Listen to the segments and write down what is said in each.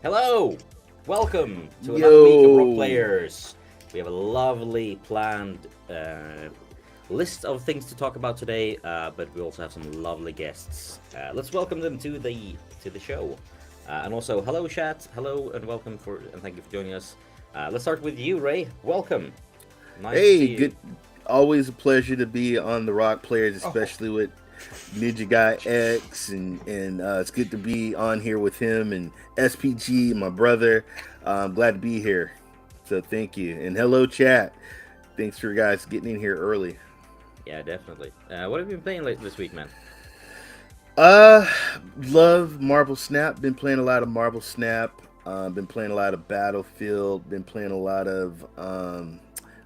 Hello! Welcome to another week of Rock Players. We have a lovely planned list of things to talk about today, but we also have some lovely guests. Let's welcome them to the show. And also, hello chat, hello and welcome and thank you for joining us. Let's start with you, Ray. Welcome. Nice to see you. Good. Always a pleasure to be on the Rock Players, especially with NINJAGUYX, and it's good to be on here with him and SPG, my brother. I'm glad to be here, so thank you. And hello chat, thanks for guys getting in here early. Yeah, definitely. What have you been playing this week, man? Love Marble Snap. Been playing a lot of Marble Snap. Been playing a lot of Battlefield. Been playing a lot of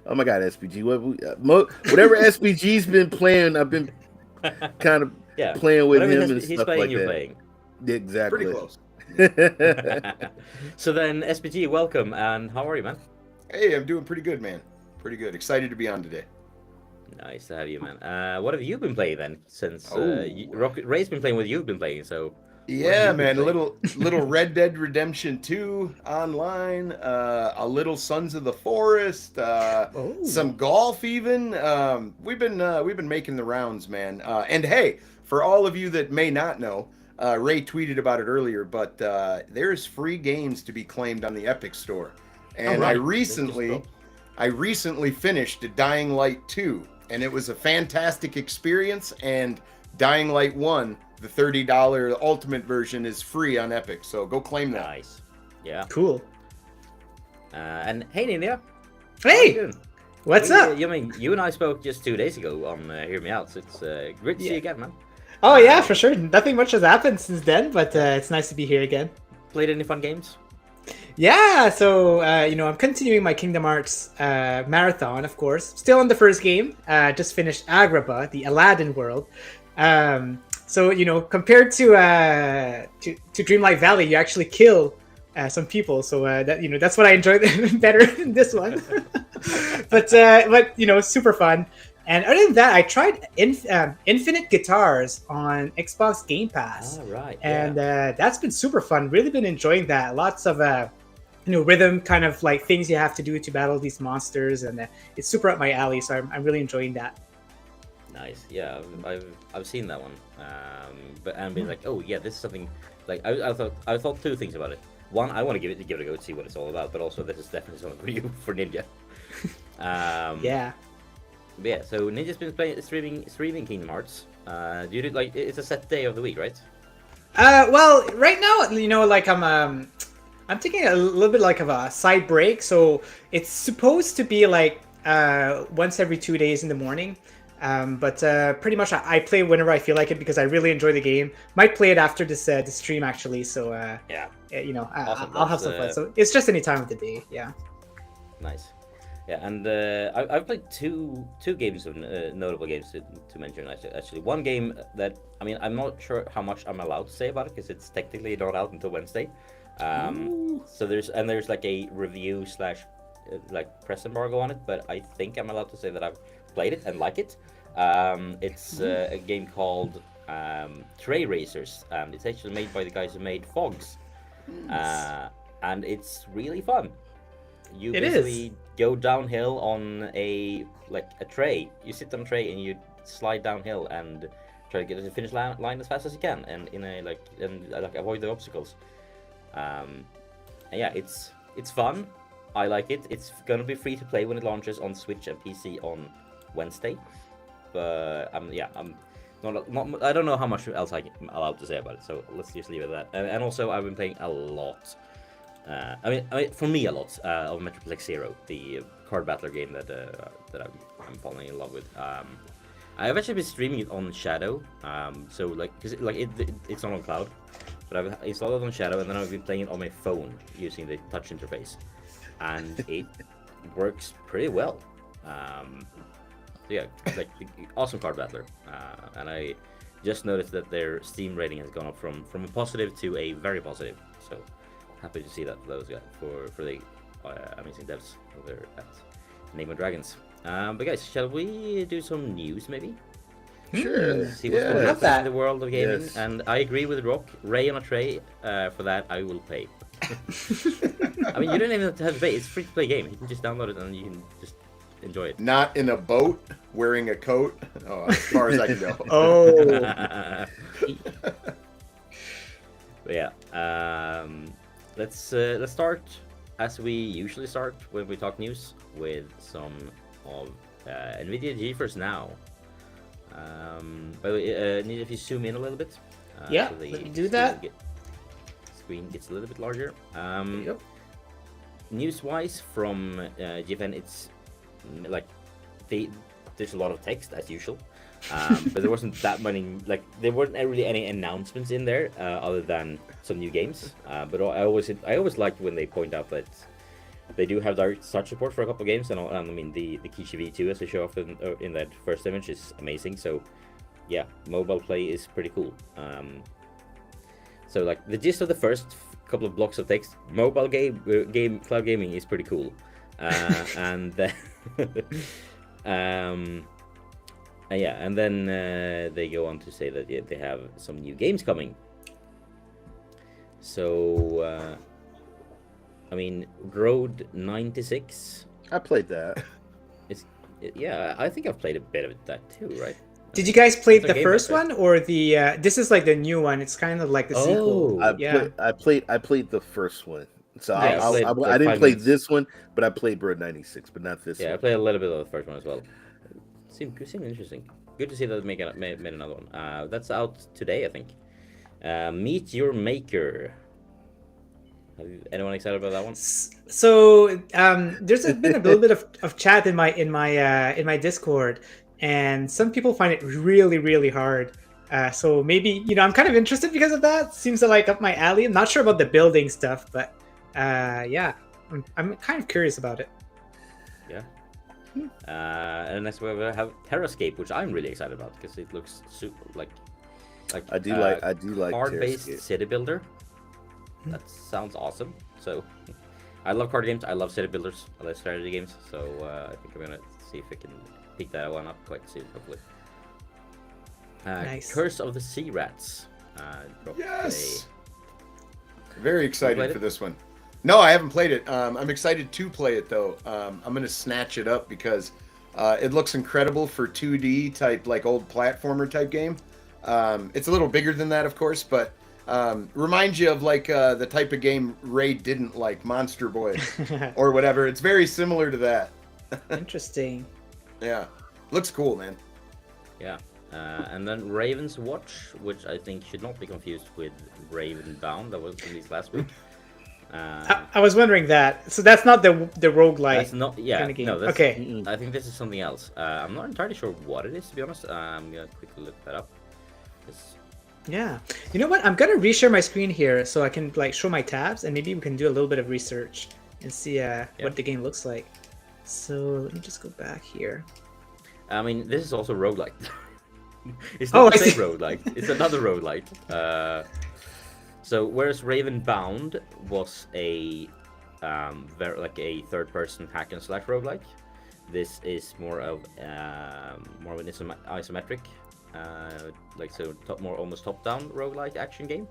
oh my god, SPG. Whatever SPG's been playing, I've been kind of playing with him and stuff like that. Playing. Exactly. Pretty close. So then, SPG, welcome, and how are you, man? Hey, I'm doing pretty good, man. Pretty good. Excited to be on today. Nice to have you, man. What have you been playing then? Since Ray's been playing what you've been playing, so... Yeah, man, a little Red Dead Redemption 2 online, a little Sons of the Forest, some golf even. We've been making the rounds, man. And hey, for all of you that may not know, Ray tweeted about it earlier, but there's free games to be claimed on the Epic Store. And I recently finished Dying Light 2, and it was a fantastic experience, and Dying Light 1, the $30 ultimate version, is free on Epic, so go claim that. Nice. Yeah. Cool. And hey, Ninja. Hey! What's up? You and I spoke just 2 days ago on Hear Me Out, so it's great to see you again, man. Oh, yeah, for sure. Nothing much has happened since then, but it's nice to be here again. Played any fun games? Yeah, so, I'm continuing my Kingdom Hearts marathon, of course. Still on the first game. Just finished Agrabah, the Aladdin world. So, compared to Dreamlight Valley, you actually kill some people. So, that's what I enjoyed better than this one. but super fun. And other than that, I tried Infinite Guitars on Xbox Game Pass. Oh, right. And that's been super fun. Really been enjoying that. Lots of, rhythm kind of like things you have to do to battle these monsters. And it's super up my alley. So I'm really enjoying that. Nice. Yeah, I've seen that one. But and been like, oh yeah, this is something like I thought two things about it. One, I want to give it a go to see what it's all about, but also this is definitely something for you, for Ninja. Yeah. But yeah, so Ninja's been streaming Kingdom Hearts. Do you do, like, it's a set day of the week, right? Well, right now, like I'm taking a little bit like of a side break, so it's supposed to be like once every 2 days in the morning. But pretty much I play whenever I feel like it because I really enjoy the game. Might play it after this stream actually. So yeah, awesome. I'll have some fun. So it's just any time of the day. Yeah. Nice. Yeah, and I've played two games of notable games to mention actually. One game that I'm not sure how much I'm allowed to say about it because it's technically not out until Wednesday. So there's like a review / like press embargo on it, but I think I'm allowed to say that I've played it and like it. It's a game called Tray Racers, and it's actually made by the guys who made Fogs. And it's really fun. You basically go downhill on a tray. You sit on a tray and you slide downhill and try to get to the finish line as fast as you can, and avoid the obstacles. And yeah, it's fun. I like it. It's gonna be free to play when it launches on Switch and PC on Wednesday. But I'm not. I don't know how much else I'm allowed to say about it. So let's just leave it at that. And also, I've been playing a lot. For me, a lot of Metroplex Zero, the card battler game that I'm falling in love with. I've actually been streaming it on Shadow. So it's not on cloud, but I've installed it on Shadow, and then I've been playing it on my phone using the touch interface, and it works pretty well. Yeah, like awesome card battler, and I just noticed that their Steam rating has gone up from a positive to a very positive. So happy to see that for those guys, for the amazing devs over at Name of Dragons. But guys, shall we do some news maybe? Sure. See what's going on in the world of gaming. Yes. And I agree with Rokk. Ray on a tray. For that, I will pay. I mean, you don't even have to pay. It's a free-to-play game. You can just download it and you can just enjoy it. Not in a boat, wearing a coat. Oh, as far as I can go. Oh. But yeah, let's start as we usually start when we talk news with some of NVIDIA GeForce Now. By the way, need if you zoom in a little bit. Yeah, so the let me do that. Screen gets a little bit larger. There you go. News-wise from GFN, it's like there's a lot of text as usual. But there wasn't that many, like there weren't really any announcements in there other than some new games. But I always liked when they point out that they do have direct start support for a couple of games, and I mean the Kishi V2 as they show off in that first image is amazing. So yeah, mobile play is pretty cool. So like the gist of the first couple of blocks of text, mobile game cloud gaming is pretty cool, and then yeah, and then they go on to say that they have some new games coming. So I mean, Road 96. I played that. Yeah, I think I've played a bit of that too, right? Did you guys play It's a the game first like one or the? This is like the new one. It's kind of like the sequel. I played the first one. So Yeah, I played, I like, didn't 5 play minutes. this one, but I played Road 96, but not this Yeah, I one. played a little bit of the first one as well. Seemed interesting. Good to see that they made another one. That's out today, I think. Meet Your Maker. Anyone excited about that one? So there's been a little bit of chat in my Discord, and some people find it really hard. So maybe I'm kind of interested because of that. Seems like up my alley. I'm not sure about the building stuff, but yeah, I'm kind of curious about it. Yeah. And next we have Terrascape, which I'm really excited about because it looks super like I do like card-based Terrascape. city builder. That sounds awesome. So I love card games. I love city builders. I love strategy games. So I think I'm gonna see if I can pick that one up quite soon, hopefully. Nice. Curse of the Sea Rats. Dropped Yes. today. Very You excited played for it? this one. No, I haven't played it. I'm excited to play it though. I'm gonna snatch it up because it looks incredible for 2D type, like old platformer type game. It's a little bigger than that, of course, but reminds you of like the type of game Ray didn't like, Monster Boy or whatever. It's very similar to that. Interesting. Yeah, looks cool, man. Yeah. And then Raven's Watch, which I think should not be confused with Raven Bound that was released last week. I was wondering that. So that's not the roguelike. That's not, yeah, kind of game. no, that's, Okay. I think this is something else. I'm not entirely sure what it is, to be honest. I'm gonna quickly look that up. Yeah. You know what? I'm gonna reshare my screen here so I can like show my tabs, and maybe we can do a little bit of research and see what the game looks like. So let me just go back here. I mean, this is also roguelike. It's not the I see. same roguelike. It's another roguelike. So whereas Raven Bound was a very like a third-person hack and slash roguelike, this is more of an isometric, like so more almost top-down roguelike action game.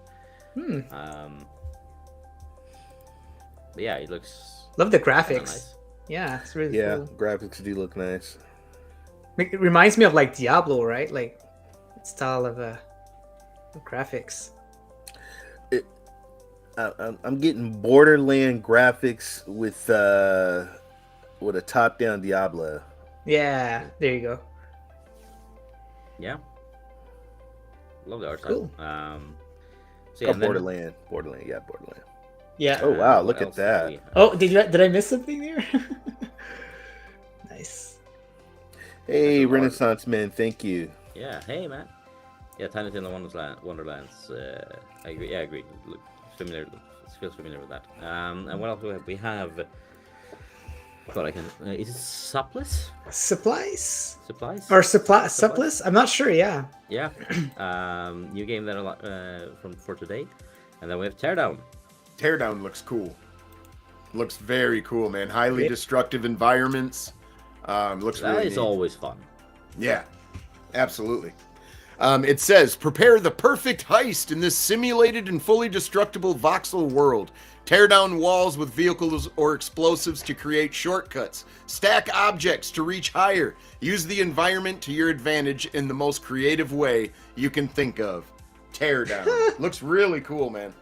But yeah, it looks Love the kinda graphics. nice. Yeah, it's really Yeah, cool. graphics do look nice. It reminds me of like Diablo, right? Like style of graphics. I'm getting Borderland graphics with a top-down Diablo. Yeah, there you go. Yeah, love the art Cool. style. So Oh, yeah, and then- Borderland. Yeah. Oh wow, what look at else do that. we have? Oh, did I miss something there? Nice. Hey, That's a lot. Renaissance Man, thank you. Yeah, hey man. Yeah, Tiny Tina Wonderlands. I agree. Yeah, I agree. Look familiar. Feels familiar with that. And what else do we have? We have. Thought I can. Is it Supplies? Supplies Supplies? or supplies? I'm not sure. Yeah. Yeah. New game that for today, and then we have Teardown. Teardown looks cool. Looks very cool, man. Highly Yeah. destructive environments. Looks That really is neat. always fun. Yeah, absolutely. It says, prepare the perfect heist in this simulated and fully destructible voxel world. Tear down walls with vehicles or explosives to create shortcuts. Stack objects to reach higher. Use the environment to your advantage in the most creative way you can think of. Tear down. Looks really cool, man.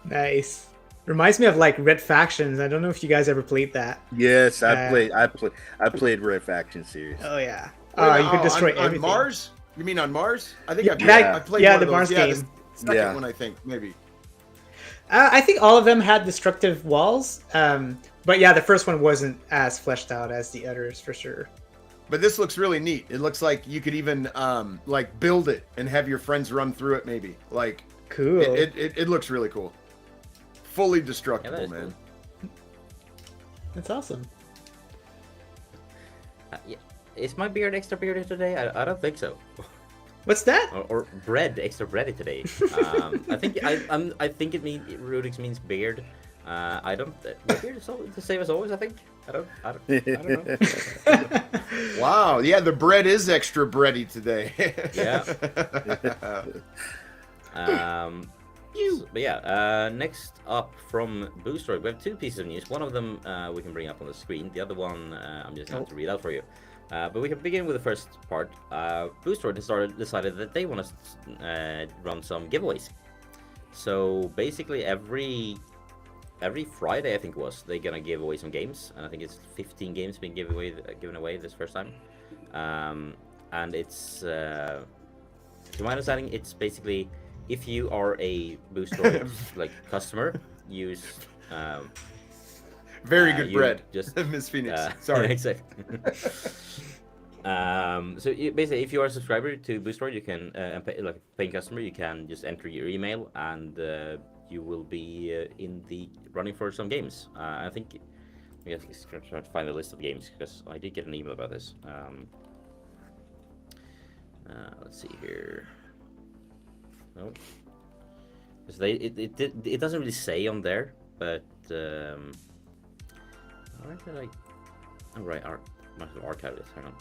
Nice. Reminds me of like Red Factions. I don't know if you guys ever played that. Yes, I played Red Faction series. Oh yeah. Wait, You could destroy on everything. Mars? You mean on Mars? I think Yeah. I played yeah, one the of Mars those. game. The second one, I think, maybe. I think all of them had destructive walls, but yeah, the first one wasn't as fleshed out as the others for sure. But this looks really neat. It looks like you could even like build it and have your friends run through it. Maybe like Cool. It looks really cool. Fully Yeah, destructible, that is man. cool. That's awesome. Yeah. Is my beard extra bearded today? I don't think so. What's that? Or bread extra bready today. I think it means Rudix means beard. I don't. My beard is the same as always. I think. I don't know. Wow. Yeah, the bread is extra bready today. Yeah. But yeah, next up from Booster, we have two pieces of news. One of them we can bring up on the screen. The other one I'm just going to read out for you. But we can begin with the first part. Booster decided that they want to run some giveaways. So basically every Friday, I think it was, they're gonna give away some games, and I think it's 15 games being given away this first time. And it's to my understanding, it's basically if you are a Booster like customer, use Very good you bread, just Miss Phoenix. Sorry. exactly. Basically, if you are a subscriber to Booster, you can like paying customer, you can just enter your email and you will be in the running for some games. I think we have to try to find a list of games because I did get an email about this. Let's see here. No, because it doesn't really say on there, but where did I? Oh right, must have archived this. Hang on.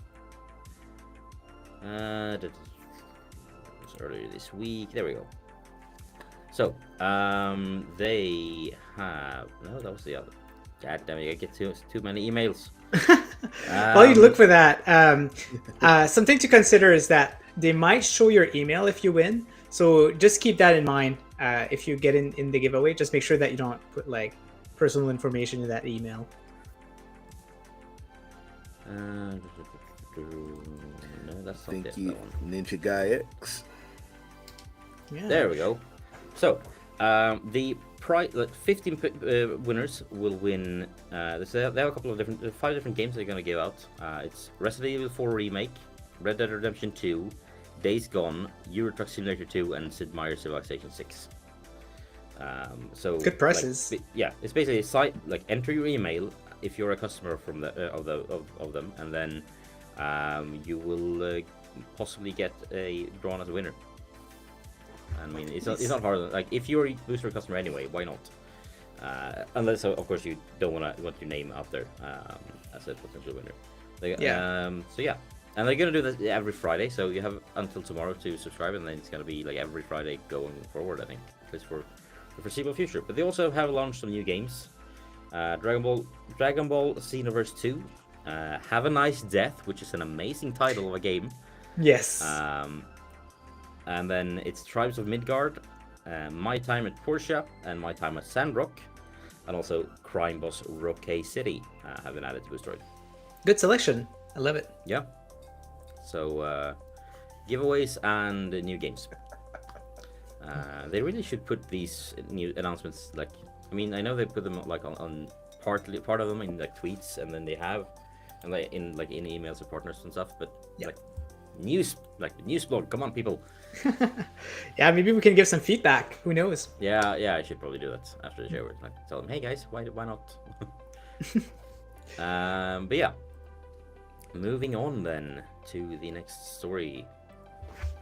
It was earlier this week. There we go. So, they have... No, that was the other. God damn it, I get too many emails. While you look for that, something to consider is that they might show your email if you win. So just keep that in mind if you get in the giveaway. Just make sure that you don't put like personal information in that email. No, that's not Thank it, you, that one. NINJAGUYX. Yeah. There we go. So, the prize, 15 winners will win. They have a couple of 5 different games they're going to give out. It's Resident Evil 4 Remake, Red Dead Redemption 2, Days Gone, Euro Truck Simulator 2, and Sid Meier's Civilization 6. So Good prices. Like, yeah, it's basically a site like enter your email if you're a customer from the of them, and then you will possibly get drawn as a winner. I mean, it's not hard. Like if you're a Booster customer anyway, why not? Unless of course you don't want your name out there as a potential winner. So yeah, and they're gonna do this every Friday. So you have until tomorrow to subscribe, and then it's gonna be like every Friday going forward. I think at least for the foreseeable future. But they also have launched some new games. Dragon Ball Xenoverse 2, Have a Nice Death, which is an amazing title of a game. Yes. And then it's Tribes of Midgard, My Time at Portia, and My Time at Sandrock, and also Crime Boss Rokke City have been added to Boosteroid. Good selection. I love it. Yeah. So giveaways and new games. They really should put these new announcements like. I mean, I know they put them like on part of them in like tweets, and then they have, and like in emails to partners and stuff. But yeah. News blog. Come on, people. Yeah, maybe we can give some feedback. Who knows? Yeah, I should probably do that after the show. Like, tell them, hey guys, why not? But yeah, moving on then to the next story.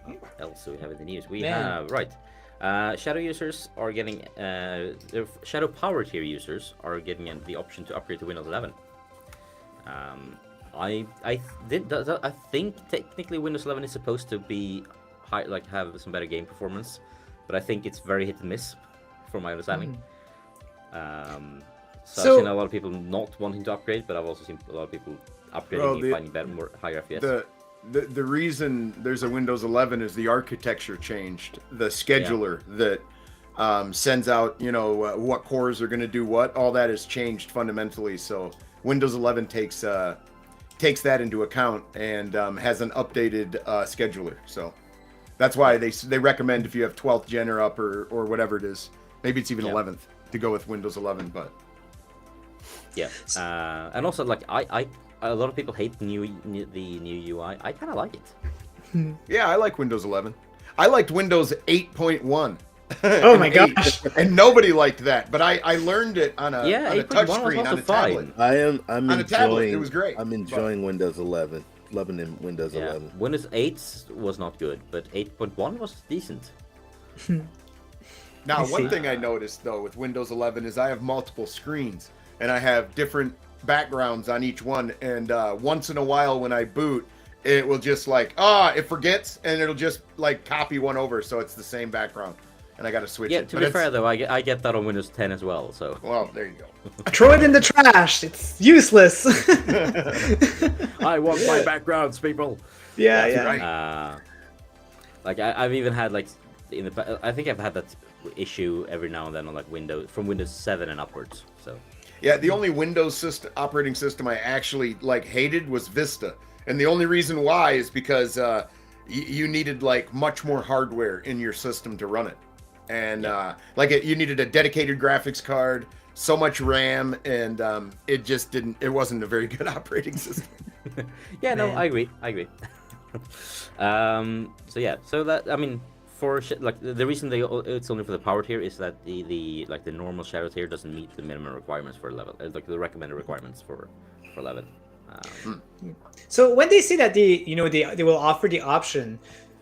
What else do we have in the news? We have Shadow users are getting Shadow Power tier users are getting the option to upgrade to Windows 11. I think technically Windows 11 is supposed to be have some better game performance, but I think it's very hit and miss, from my understanding. So I've seen a lot of people not wanting to upgrade, but I've also seen a lot of people upgrading and finding better, more higher FPS. The reason there's a Windows 11 is the architecture changed. The scheduler that sends out, what cores are going to do what. All that has changed fundamentally. So Windows 11 takes that into account and has an updated scheduler. So that's why they recommend if you have 12th gen or up or whatever it is, maybe it's even 11th, to go with Windows 11. But and also like I a lot of people hate the new UI. I kind of like it. Yeah, I like Windows 11. I liked Windows 8.1. Oh my gosh! And nobody liked that, but I learned it on a touch screen on a tablet. I'm on enjoying. a tablet, it was great. I'm enjoying Windows 11. Loving Windows 11. Windows 8 was not good, but 8.1 was decent. Now, one thing I noticed though with Windows 11 is I have multiple screens and I have different backgrounds on each one. And once in a while, when I boot, it will just it forgets and it'll just copy one over, so it's the same background. And I got to switch it. Yeah, to be fair though, I get that on Windows 10 as well. So well, there you go. Throw it in the trash. It's useless. I want my backgrounds, people. Yeah. Right. I've even had I think I've had that issue every now and then on from Windows 7 and upwards. So yeah, the only Windows operating system I actually hated was Vista, and the only reason why is because you needed much more hardware in your system to run it. And you needed a dedicated graphics card, so much RAM, and it wasn't a very good operating system. Yeah, no, I agree. So that, I mean, for the reason it's only for the power tier is that the normal shadow tier doesn't meet the minimum requirements for level, the recommended requirements for 11. So when they say that they will offer the option,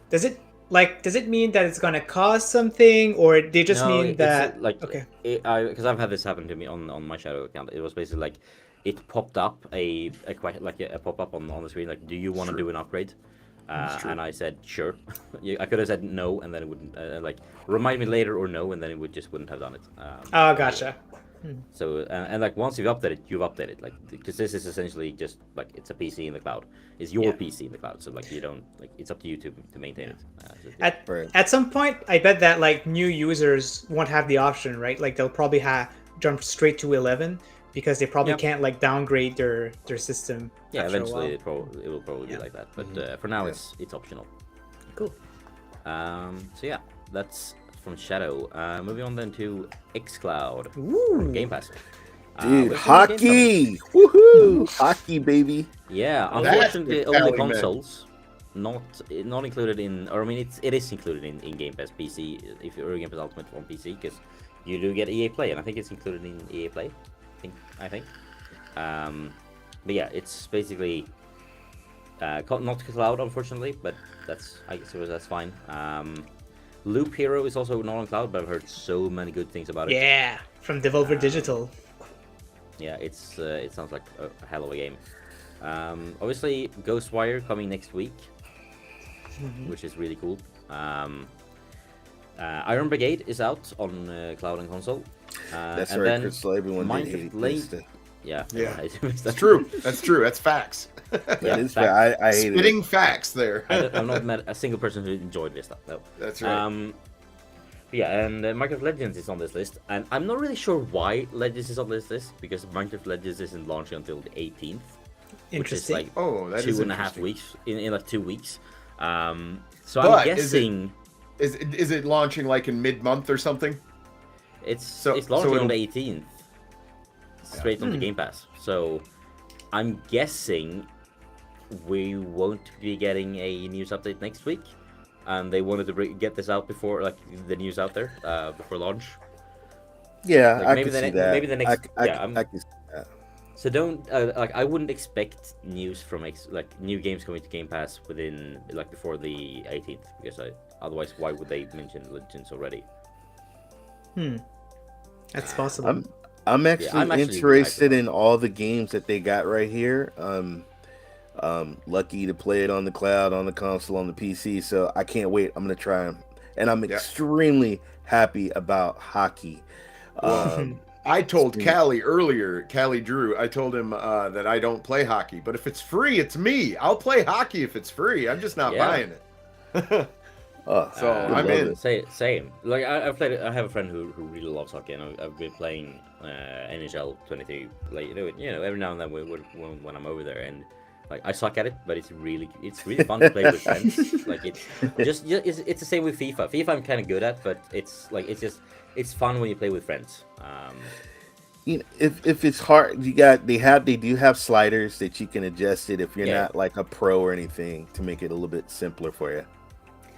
does it mean that it's gonna cost something, or they just mean that okay? Because I've had this happen to me on my Shadow account. It was basically it popped up a pop up on the screen do you want to do an upgrade? And I said sure. I could have said no, and then it wouldn't remind me later, or no, and then it wouldn't have done it. Oh, gotcha. So and once you've updated because this is essentially just it's a PC in the cloud. It's your PC in the cloud, so you don't it's up to you to maintain it. At some point, I bet that new users won't have the option, right? They'll probably jump straight to 11 because they probably can't downgrade their system. Yeah, eventually it will probably be like that, but for now it's optional. Cool. So yeah, that's from Shadow. Moving on then to xCloud. Ooh. Game Pass. Dude, hockey! Woohoo! Hockey, baby. Yeah, unfortunately, only consoles. Not included in, or I mean, it is included in Game Pass PC if you're Game Pass Ultimate on PC, because you do get EA Play, and I think it's included in EA Play. I think. But yeah, it's basically not cloud, unfortunately, but I suppose that's fine. Loop Hero is also not on cloud, but I've heard so many good things about it. Yeah, from Devolver Digital. Yeah, it sounds like a hell of a game. Obviously, Ghostwire coming next week, which is really cool. Iron Brigade is out on cloud and console. That's and right, then Chris. Everyone did hate it. Yeah. That's true. That's true. That's facts. That is fact. I hate Spitting facts there. I've not met a single person who enjoyed this stuff, though. That's right. Yeah, and Minecraft Legends is on this list, and I'm not really sure why Legends is on this list, because Minecraft Legends isn't launching until the 18th, which is Interesting. That is 2.5 weeks, in 2 weeks. So I'm guessing... Is it launching in mid-month or something? It's launching on the 18th, straight on the Game Pass. So I'm guessing we won't be getting a news update next week. And they wanted to get this out before, the news out there, before launch. Yeah, I maybe can see the that. maybe the next. I can see that. So don't I wouldn't expect news from new games coming to Game Pass within before the 18th, because otherwise why would they mention Legends already? That's possible. I'm actually interested in all the games that they got right here. Lucky to play it on the cloud, on the console, on the PC. So I can't wait. I'm gonna try them, and I'm extremely happy about hockey. I told Callie earlier, Callie Drew, I told him that I don't play hockey, but if it's free, it's me. I'll play hockey if it's free. I'm just not buying it. So I'm in. Same. Like I played. I have a friend who really loves hockey, and I've been playing NHL 23. Like every now and then when I'm over there, and like I suck at it, but it's really fun to play with friends. Like it's the same with FIFA. FIFA I'm kind of good at, but it's fun when you play with friends. If it's hard, they do have sliders that you can adjust it if you're not like a pro or anything to make it a little bit simpler for you.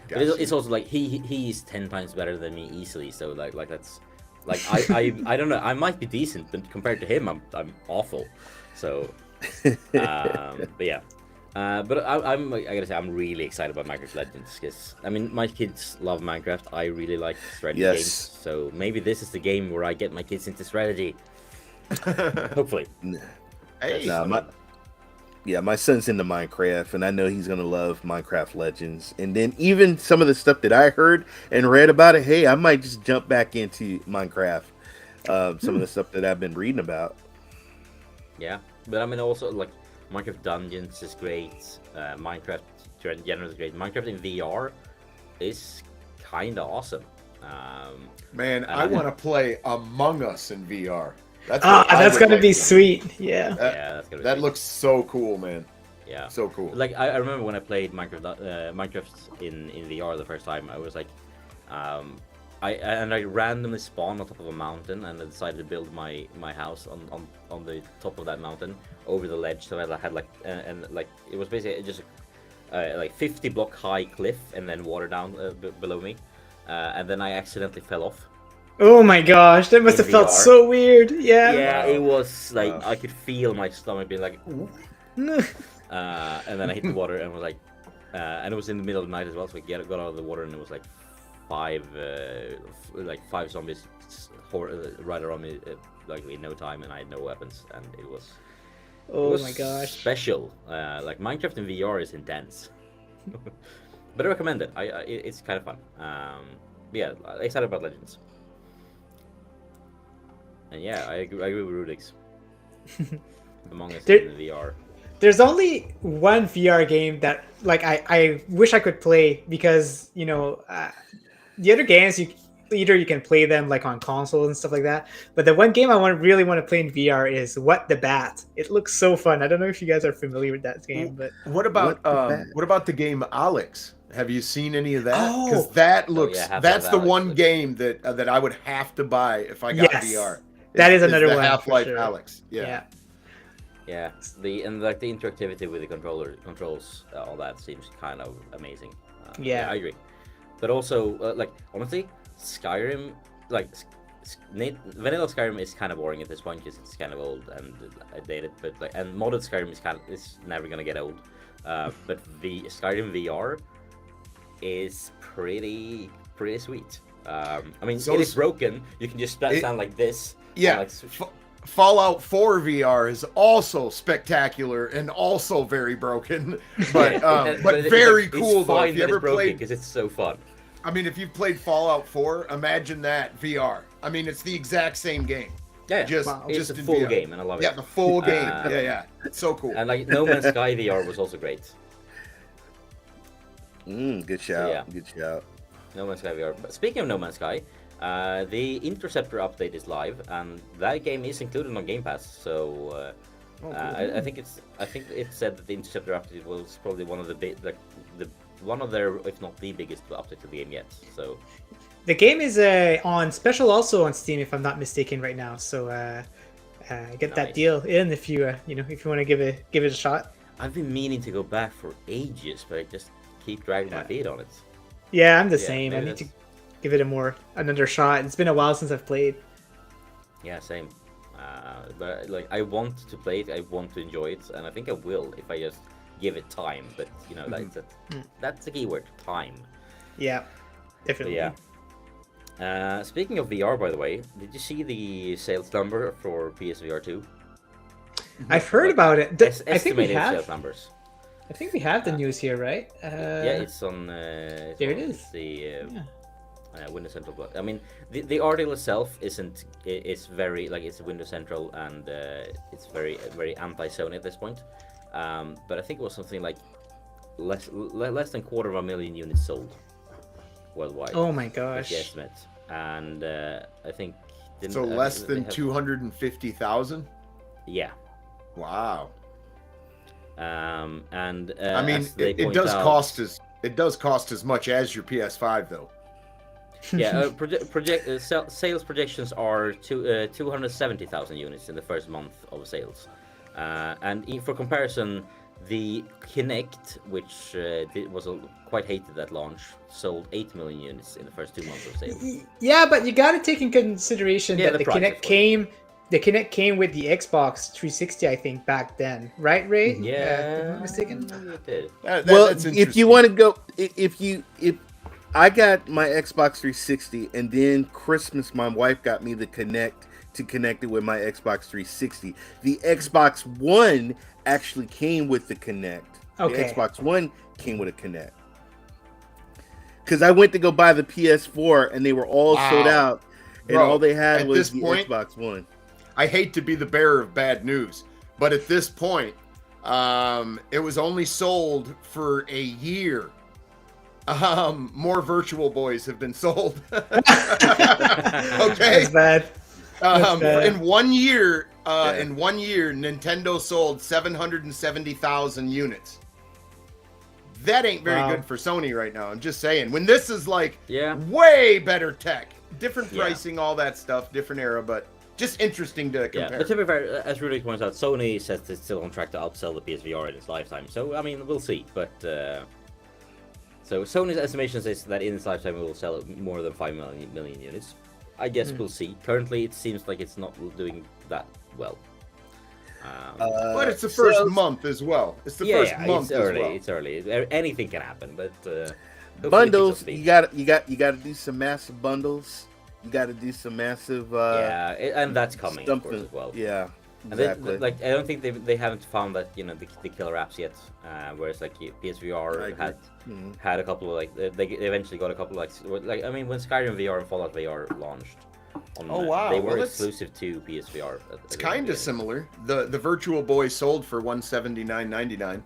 But it's also like he's 10 times better than me easily. So like that's like I don't know. I might be decent, but compared to him, I'm awful. So, but yeah. But I gotta say I'm really excited about Minecraft Legends because I mean my kids love Minecraft. I really like strategy games. So maybe this is the game where I get my kids into strategy. Hopefully. Hey. My son's into Minecraft, and I know he's gonna love Minecraft Legends. And then even some of the stuff that I heard and read about it, hey, I might just jump back into Minecraft. Some of the stuff that I've been reading about. Yeah, but I mean also like Minecraft Dungeons is great. Minecraft generally is great. Minecraft in VR is kind of awesome. Man, I want to play Among Us in VR. That's gonna be sweet. Yeah. That's gonna be that sweet. looks so cool, man. Yeah. So cool. Like I remember when I played Minecraft in VR the first time, I was like, I randomly spawned on top of a mountain and I decided to build my house on the top of that mountain over the ledge. So I had like and like it was basically just like 50 block high cliff and then water down below me, and then I accidentally fell off. Oh my gosh, that must have felt so weird. Yeah. Yeah, it was like I could feel my stomach being like, and then I hit the water and was like, and it was in the middle of the night as well. So I got out of the water and it was like five zombies right around me, like in no time, and I had no weapons, and it was. Oh my gosh. Special. Like Minecraft in VR is intense. But I recommend it. It's kind of fun. Yeah, excited about Legends. And yeah, I agree with Rudix. Among Us in the VR. There's only one VR game that like I wish I could play because the other games you can play them like on consoles and stuff like that. But the one game I really want to play in VR is What the Bat. It looks so fun. I don't know if you guys are familiar with that game, but what about the game Alex? Have you seen any of that? Because that looks that's the one game that I would have to buy if I got VR. That is another one. Half-Life sure. Alex. Yeah. The interactivity with the controls, all that seems kind of amazing. I agree. But also, like honestly, Skyrim, like vanilla Skyrim is kind of boring at this point because it's kind of old and dated. But like, and modded Skyrim is never gonna get old. But the Skyrim VR is pretty sweet. I mean, it is broken. You can just stand like this. Yeah. Fallout 4 VR is also spectacular and also very broken, but very cool though. If you ever played, because it's so fun. I mean, if you've played Fallout 4, imagine that VR. I mean, it's the exact same game. Yeah, just a full game, and I love it. Yeah, the full game. Yeah, it's so cool. And like No Man's Sky VR was also great. Good shout. So, yeah. Good shout. No Man's Sky VR. But speaking of No Man's Sky, the Interceptor update is live, and that game is included on Game Pass. So I think it said that the Interceptor update was probably one of their, if not the biggest update to the game yet. So the game is on special also on Steam, if I'm not mistaken, right now. So get that deal in if you if you want to give it a shot. I've been meaning to go back for ages, but I just keep dragging my feet on it. Yeah, I'm the same. I need to give it another shot. It's been a while since I've played. Yeah, same. But like, I want to play it. I want to enjoy it, and I think I will if I just give it time. But that's the key word, time. Yeah, definitely. But yeah. Speaking of VR, by the way, did you see the sales number for PSVR 2? I've heard about it. I think we have. Sales numbers. I think we have the news here, right? Yeah, it's on. There it is. The Windows Central blog. I mean, the article itself isn't. It's very like it's Windows Central, and it's very anti-Sony at this point. But I think it was something like less than 250,000 units sold worldwide. Oh my That's gosh. the estimate, and I think. So less than 250,000. Yeah. Wow. And I mean, it does cost as much as your PS5 though. Yeah, sales projections are 270,000 units in the first month of sales, and for comparison, the Kinect, which was quite hated at launch, sold 8 million units in the first 2 months of sales. Yeah, but you got to take in consideration that the price, Kinect came. The Kinect came with the Xbox 360, I think, back then, right, Ray? Yeah, if I'm not mistaken. It did. Well, if you want to go, if I got my Xbox 360, and then Christmas, my wife got me the Kinect to connect it with my Xbox 360. The Xbox One actually came with the Kinect. Okay. The Xbox One came with a Kinect. Because I went to go buy the PS4, and they were all sold out, and Bro, all they had at was this the point, Xbox One. I hate to be the bearer of bad news, but at this point, it was only sold for a year. More Virtual Boys have been sold. Okay, That's bad. in 1 year, Nintendo sold 770,000 units. That ain't very good for Sony right now. I'm just saying. When this is like way better tech, different pricing, all that stuff, different era, but just interesting to compare. Yeah, but to be fair, as Rudy points out, Sony says it's still on track to outsell the PSVR in its lifetime. So I mean, we'll see. But so Sony's estimation says that in its lifetime it will sell more than 5 million units. I guess we'll see. Currently, it seems like it's not doing that well. But it's the first month as well. It's the first month it's early. as well. It's early. Anything can happen, but Bundles. You got to do some massive bundles. You got to do some massive. And that's coming, of course, as well. Yeah, exactly. I don't think they haven't found that the killer apps yet. Whereas like PSVR had a couple of they eventually got a couple of I mean when Skyrim VR and Fallout VR launched. They were exclusive to PSVR. It's kind of similar. The Virtual Boy sold for $179.99.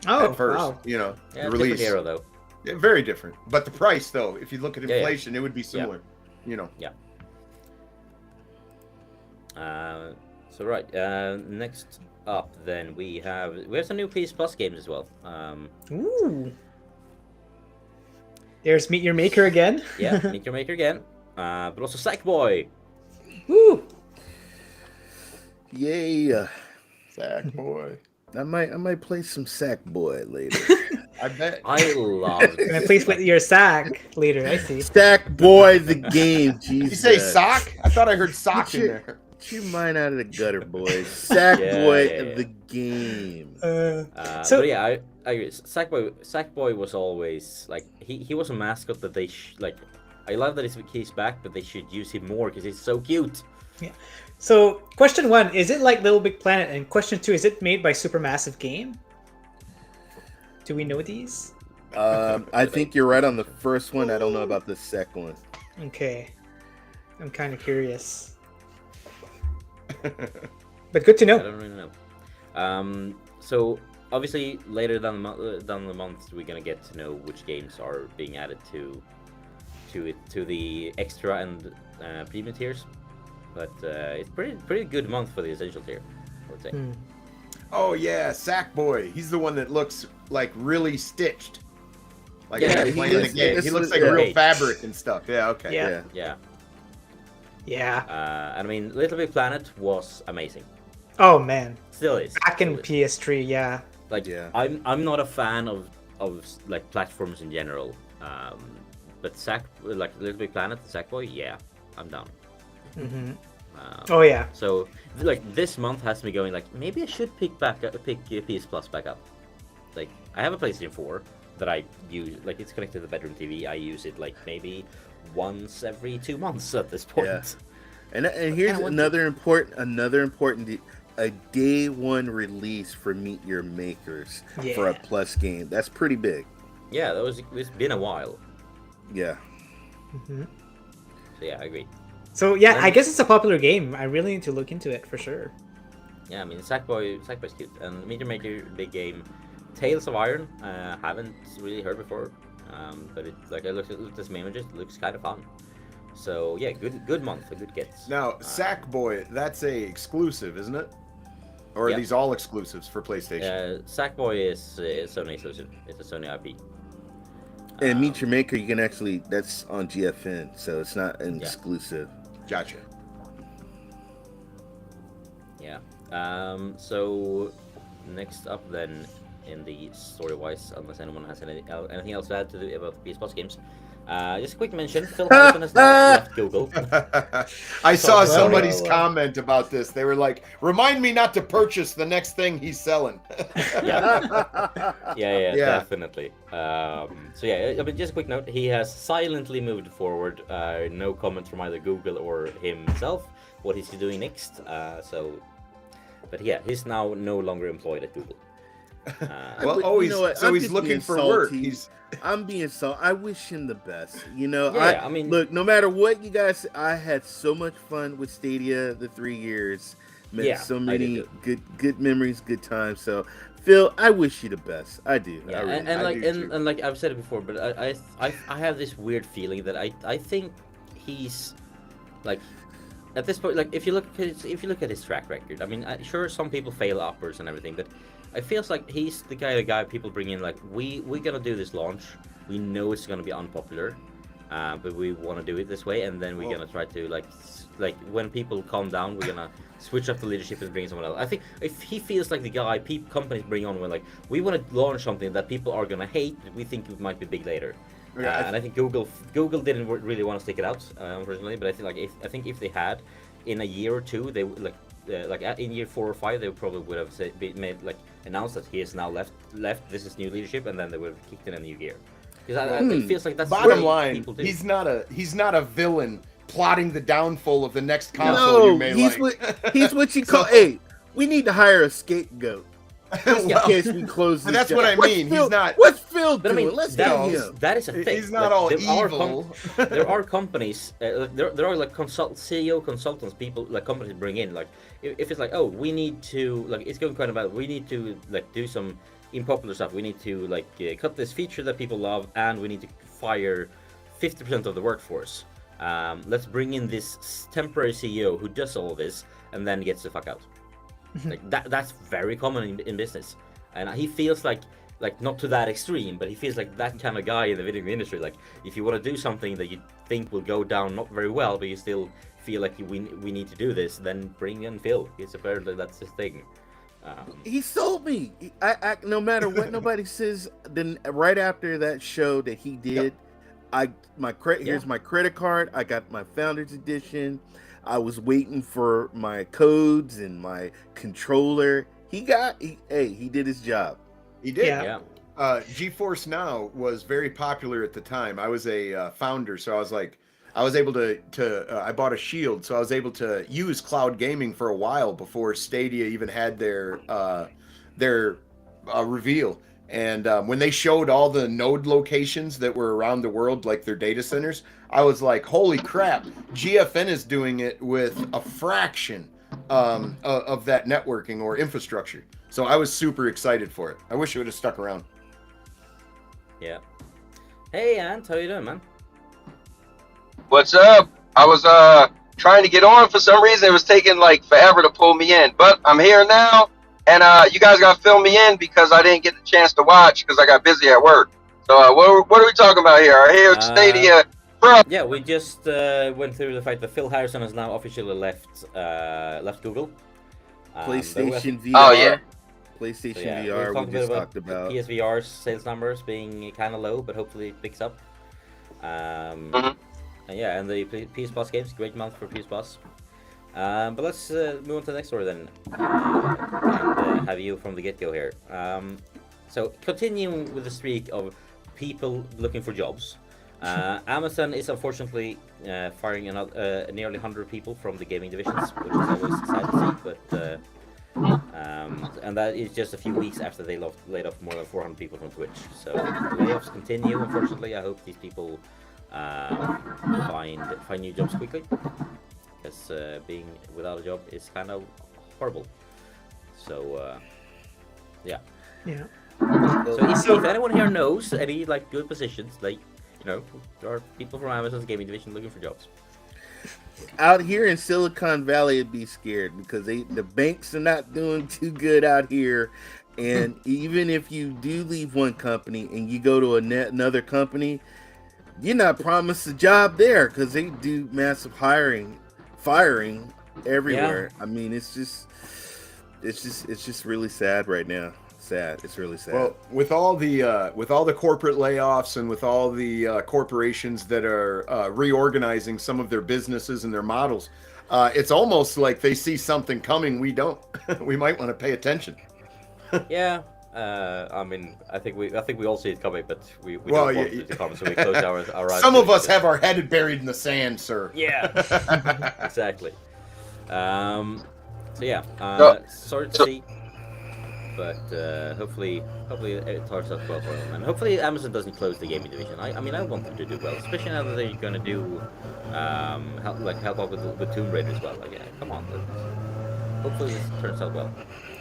Oh, at first, wow. The release. Different era though. Yeah, very different. But the price, though, if you look at inflation, it would be similar. Yeah. So next up, then we have some new PS Plus games as well. Ooh. There's Meet Your Maker again. Yeah, Meet Your Maker again. But also Sackboy. Woo! Yay! Sackboy. I might play some Sackboy later. I bet. I love it. Gonna play with your sack later. I see. Sackboy the game. Jesus. You say sock? I thought I heard sock in there. Get your mind out of the gutter, boys. Sackboy the game. But yeah, I agree. Sackboy was always like he was a mascot that they I love that he's back, but they should use him more because he's so cute. Yeah. So, question 1, is it like Little Big Planet? And question 2, is it made by Supermassive Game? Do we know these? I think you're right on the first one. I don't know about the second one. Okay. I'm kind of curious. But good to know. I don't really know. So obviously later down the month we're gonna get to know which games are being added to the extra and premium tiers. But it's pretty good month for the essential tier, I would say. Oh yeah, Sackboy. He's the one that looks like really stitched. Like Yeah, playing the game. He looks like real fabric and stuff. Yeah. Okay. Yeah. And I mean, Little Big Planet was amazing. Oh man. Still is. Back in PS3, yeah. I'm not a fan of like platforms in general. But Little Big Planet, Sackboy, yeah, I'm down. Mm-hmm. Oh yeah. So this month has me going maybe I should pick PS Plus back up. Like I have a PlayStation 4 that I use, it's connected to the bedroom TV. I use it maybe once every 2 months at this point. Yeah. And here's another important a day one release for Meet Your Makers for a Plus game. That's pretty big. Yeah, it's been a while. Yeah. Mm-hmm. So yeah, I agree. So yeah, I guess it's a popular game. I really need to look into it for sure. Yeah, I mean, Sackboy's cute, and Meet Your Maker, big game. Tales of Iron, haven't really heard before, but it's like I looked at some images, it looks kind of fun. So yeah, good month for good gets. Now, Sackboy, that's a exclusive, isn't it? Or are these all exclusives for PlayStation? Sackboy is Sony exclusive. It's a Sony IP. And Meet Your Maker, you can actually, that's on GFN, so it's not an exclusive. Gotcha. Yeah. So next up then, in the story-wise, unless anyone has anything else to add to the, about the PS Plus games, just a quick mention: Phil Harrison has now left Google. I saw somebody's comment about this. They were like, "Remind me not to purchase the next thing he's selling." yeah, definitely. So yeah, I mean, just a quick note: he has silently moved forward. No comment from either Google or himself. What is he doing next? But yeah, he's now no longer employed at Google. Well, you know what? So he's looking for work. I'm being so. I wish him the best. You know, I mean, look. No matter what you guys, I had so much fun with Stadia the 3 years. Met so many good memories, good times. So, Phil, I wish you the best. I do. Yeah, and like I've said it before, but I have this weird feeling that I think he's like. At this point, like if you look at his track record, I mean, sure, some people fail uppers and everything, but it feels like he's the guy people bring in. Like we're gonna do this launch. We know it's gonna be unpopular, but we want to do it this way, and then we're gonna try to like when people calm down, we're gonna switch up the leadership and bring someone else. I think if he feels like the guy companies bring on, when like we want to launch something that people are gonna hate, but we think it might be big later. And I think Google didn't really want to stick it out, unfortunately. But I think if they had, in a year or two, they like in year 4 or 5, they probably would have announced that he has now left. This is new leadership, and then they would have kicked in a new gear. Because it feels like that's bottom line. He's not a villain plotting the downfall of the next console you may like. He's what you call. Hey, we need to hire a scapegoat. In case we close this. That's what I mean. He's not. What's Phil doing? I mean, Let's go. That is a thing. He's not all evil. There are companies. There are like CEO consultants, people like companies bring in. Like if it's like, oh, we need to like it's going kind of bad. We need to like do some unpopular stuff. We need to like cut this feature that people love, and we need to fire 50% of the workforce. Let's bring in this temporary CEO who does all this and then gets the fuck out. Like that's very common in business, and he feels like not to that extreme, but he feels like that kind of guy in the video game industry. Like if you want to do something that you think will go down not very well, but you still feel like we need to do this, then bring in Phil. It's apparently that's his thing. He sold me. I no matter what nobody says. Then right after that show that he did, here's my credit card. I got my Founders Edition. I was waiting for my codes and my controller. He did his job. He did. Yeah. GeForce Now was very popular at the time. I was a founder, so I was able to I bought a Shield, so I was able to use cloud gaming for a while before Stadia even had their reveal. And when they showed all the node locations that were around the world, like their data centers, I was like, holy crap, GFN is doing it with a fraction of that networking or infrastructure. So I was super excited for it. I wish it would have stuck around. Yeah. Hey, Ant, how you doing, man? What's up? I was trying to get on. For some reason, it was taking like forever to pull me in. But I'm here now. And you guys got to fill me in because I didn't get the chance to watch because I got busy at work. So what are we talking about here? I hear Stadia Pro. Yeah, we just went through the fact that Phil Harrison has now officially left Google. PlayStation VR. Oh yeah. PlayStation VR. We just talked about PSVR's sales numbers being kind of low, but hopefully it picks up. And yeah, and the PS Plus games, great month for PS Plus. But let's move on to the next story then, and have you from the get-go here. So continuing with the streak of people looking for jobs, Amazon is unfortunately firing nearly 100 people from the gaming divisions, which is always sad to see. But And that is just a few weeks after they laid off more than 400 people from Twitch. So layoffs continue. Unfortunately, I hope these people find new jobs quickly, because being without a job is kind of horrible. So yeah. Yeah. So if anyone here knows any like good positions, like, you know, there are people from Amazon's gaming division looking for jobs. Out here in Silicon Valley, it'd be scared because the banks are not doing too good out here. And even if you do leave one company and you go to another company, you're not promised a job there because they do massive firing everywhere. Yeah. I mean, it's just really sad right now. It's really sad. Well, with all the corporate layoffs and with all the corporations that are reorganizing some of their businesses and their models, it's almost like they see something coming we don't. We might want to pay attention. Yeah. I mean, I think we all see it coming, but we don't want it to come, so we close our eyes. Some of us have our head buried in the sand, sir. Yeah. Exactly. So yeah. Sorry to see. But hopefully it turns out well for them, and hopefully Amazon doesn't close the gaming division. I mean, I want them to do well, especially now that they're going to do help out with Tomb Raider as well. Like, yeah, come on, hopefully this turns out well.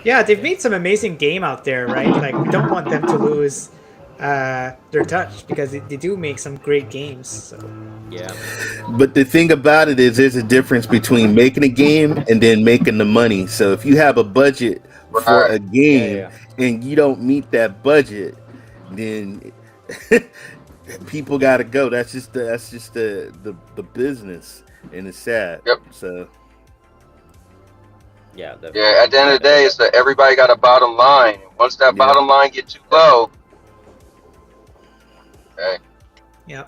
Yeah, they've made some amazing game out there, right? Like, we don't want them to lose their touch, because they do make some great games. So. Yeah. But the thing about it is, there's a difference between making a game and then making the money. So if you have a budget for a game and you don't meet that budget, then people got to go. That's just the business, and it's sad. Yep. So yeah, definitely. Yeah. At the end of the day, it's that everybody got a bottom line. Once that bottom line get too low, okay. Yeah,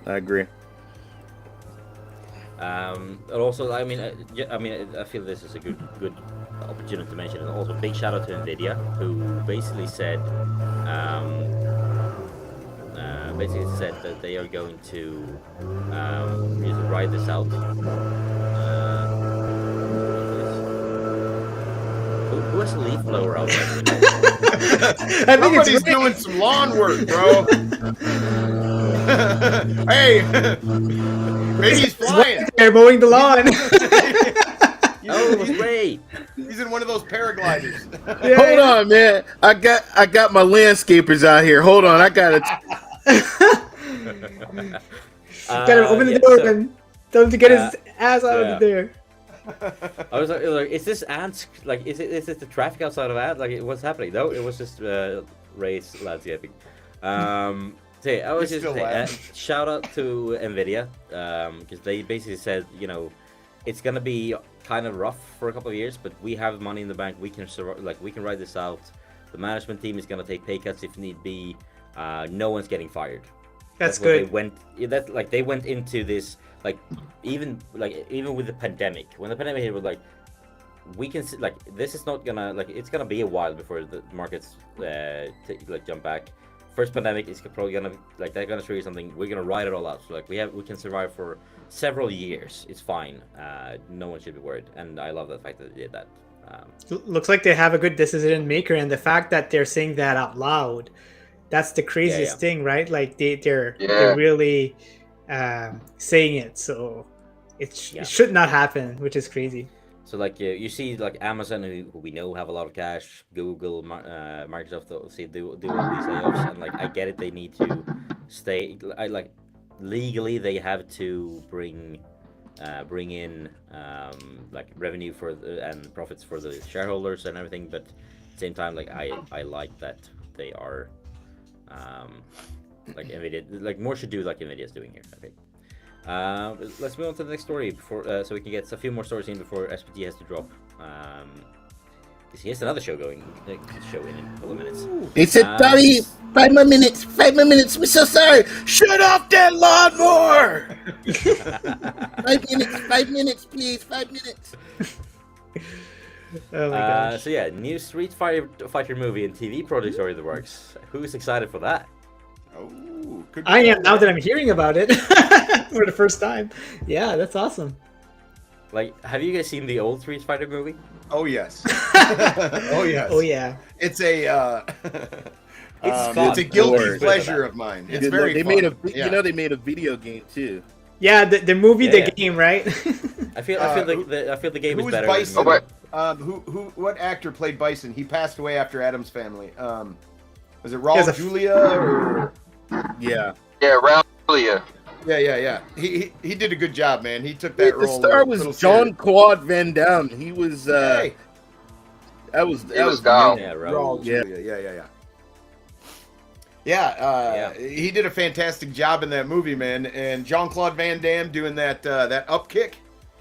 I agree. And also, I mean, I feel this is a good opportunity to mention. And also, big shout out to NVIDIA, who basically said that they are going to ride this out. Who has a leaf blower out there? Somebody's doing some lawn work, bro. Hey, maybe he's flying. They're mowing the lawn. Oh, it was Ray. He's in one of those paragliders. Hold on, man. I got my landscapers out here. Hold on, I got it. Gotta open the door and tell him to get his ass out of there. I was like, is this ants? Like, is it the traffic outside of ants? Like, what's happening? No, it was just Ray's landscaping. So yeah, I was just shout out to NVIDIA, because they basically said, you know, it's gonna be kind of rough for a couple of years, but we have money in the bank. We can we can ride this out. The management team is gonna take pay cuts if need be. No one's getting fired. That's good. They went into this, like, even with the pandemic. When the pandemic hit, was like, we can see, like, this is not gonna, like, it's gonna be a while before the markets jump back. First pandemic is probably gonna, like, they're gonna show you something. We're gonna ride it all out. So, like, we can survive for several years. It's fine. No one should be worried. And I love the fact that they did that. Looks like they have a good decision maker, and the fact that they're saying that out loud, that's the craziest thing, right? Like, they're really saying it, so it should not happen, which is crazy. So, like, you see, like, Amazon, who we know have a lot of cash, Google, Microsoft, do all these layoffs, and, like, I get it, they need to stay, legally they have to bring in like, revenue for and profits for the shareholders and everything, but at the same time, like, I like that they are like NVIDIA, like, more should do like NVIDIA's doing here. Okay. Let's move on to the next story before, so we can get a few more stories in before SPG has to drop. Because he has another show going. In a couple of minutes. It said 5 more minutes. 5 more minutes. We're so sorry. Shut off that lawnmower. 5 minutes, please. 5 minutes. Oh my gosh. So yeah, new Street Fighter movie and TV projects are in the works. Who's excited for that? Oh, I am, now that I'm hearing about it for the first time. Yeah, that's awesome. Like, have you guys seen the old Street Fighter movie? Oh yes. Oh yes. Oh yeah. It's a fun. it's a guilty Lord. pleasure of mine. It's very They fun. made a Yeah. you know they made a video game too. Yeah, the movie, Yeah, the yeah. game, right? I feel the game who is was better. Bison? Than What actor played Bison? He passed away after Adam's Family. Was it Raul a- Julia or? Yeah. Yeah, Ralph Julia. Yeah. He did a good job, man. He took that The role. star a was little Jean-Claude Van Damme. He was serious. Hey, that was down. Yeah, Raul Raul. Yeah. Julia. Yeah. He did a fantastic job in that movie, man. And Jean-Claude Van Damme doing that up kick.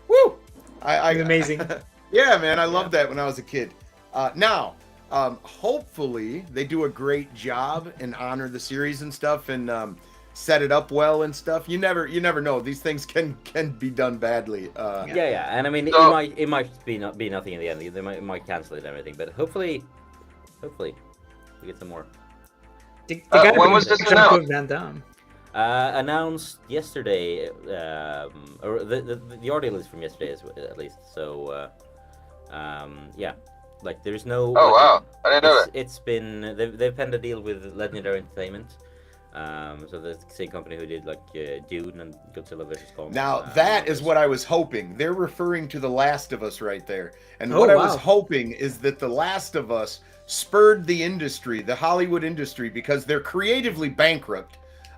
Woo! Amazing. Yeah, man, I loved that when I was a kid. Now, hopefully they do a great job and honor the series and stuff, and set it up well and stuff. You never know. These things can be done badly. Yeah, and I mean, So- it might be nothing in the end. They might cancel it and everything, but hopefully, we get some more. The guy when with was this Jean-Claude announced? Van Damme. Announced yesterday, or the article is from yesterday at least. So, yeah, like there's no. Oh wow, I didn't know that. It's been they've penned a deal with Legendary Entertainment. So the same company who did like Dune and Godzilla vs Kong. Now that is what I was hoping. They're referring to The Last of Us right there. And Oh, what I wow. was hoping is that The Last of Us spurred the industry, the Hollywood industry, because they're creatively bankrupt.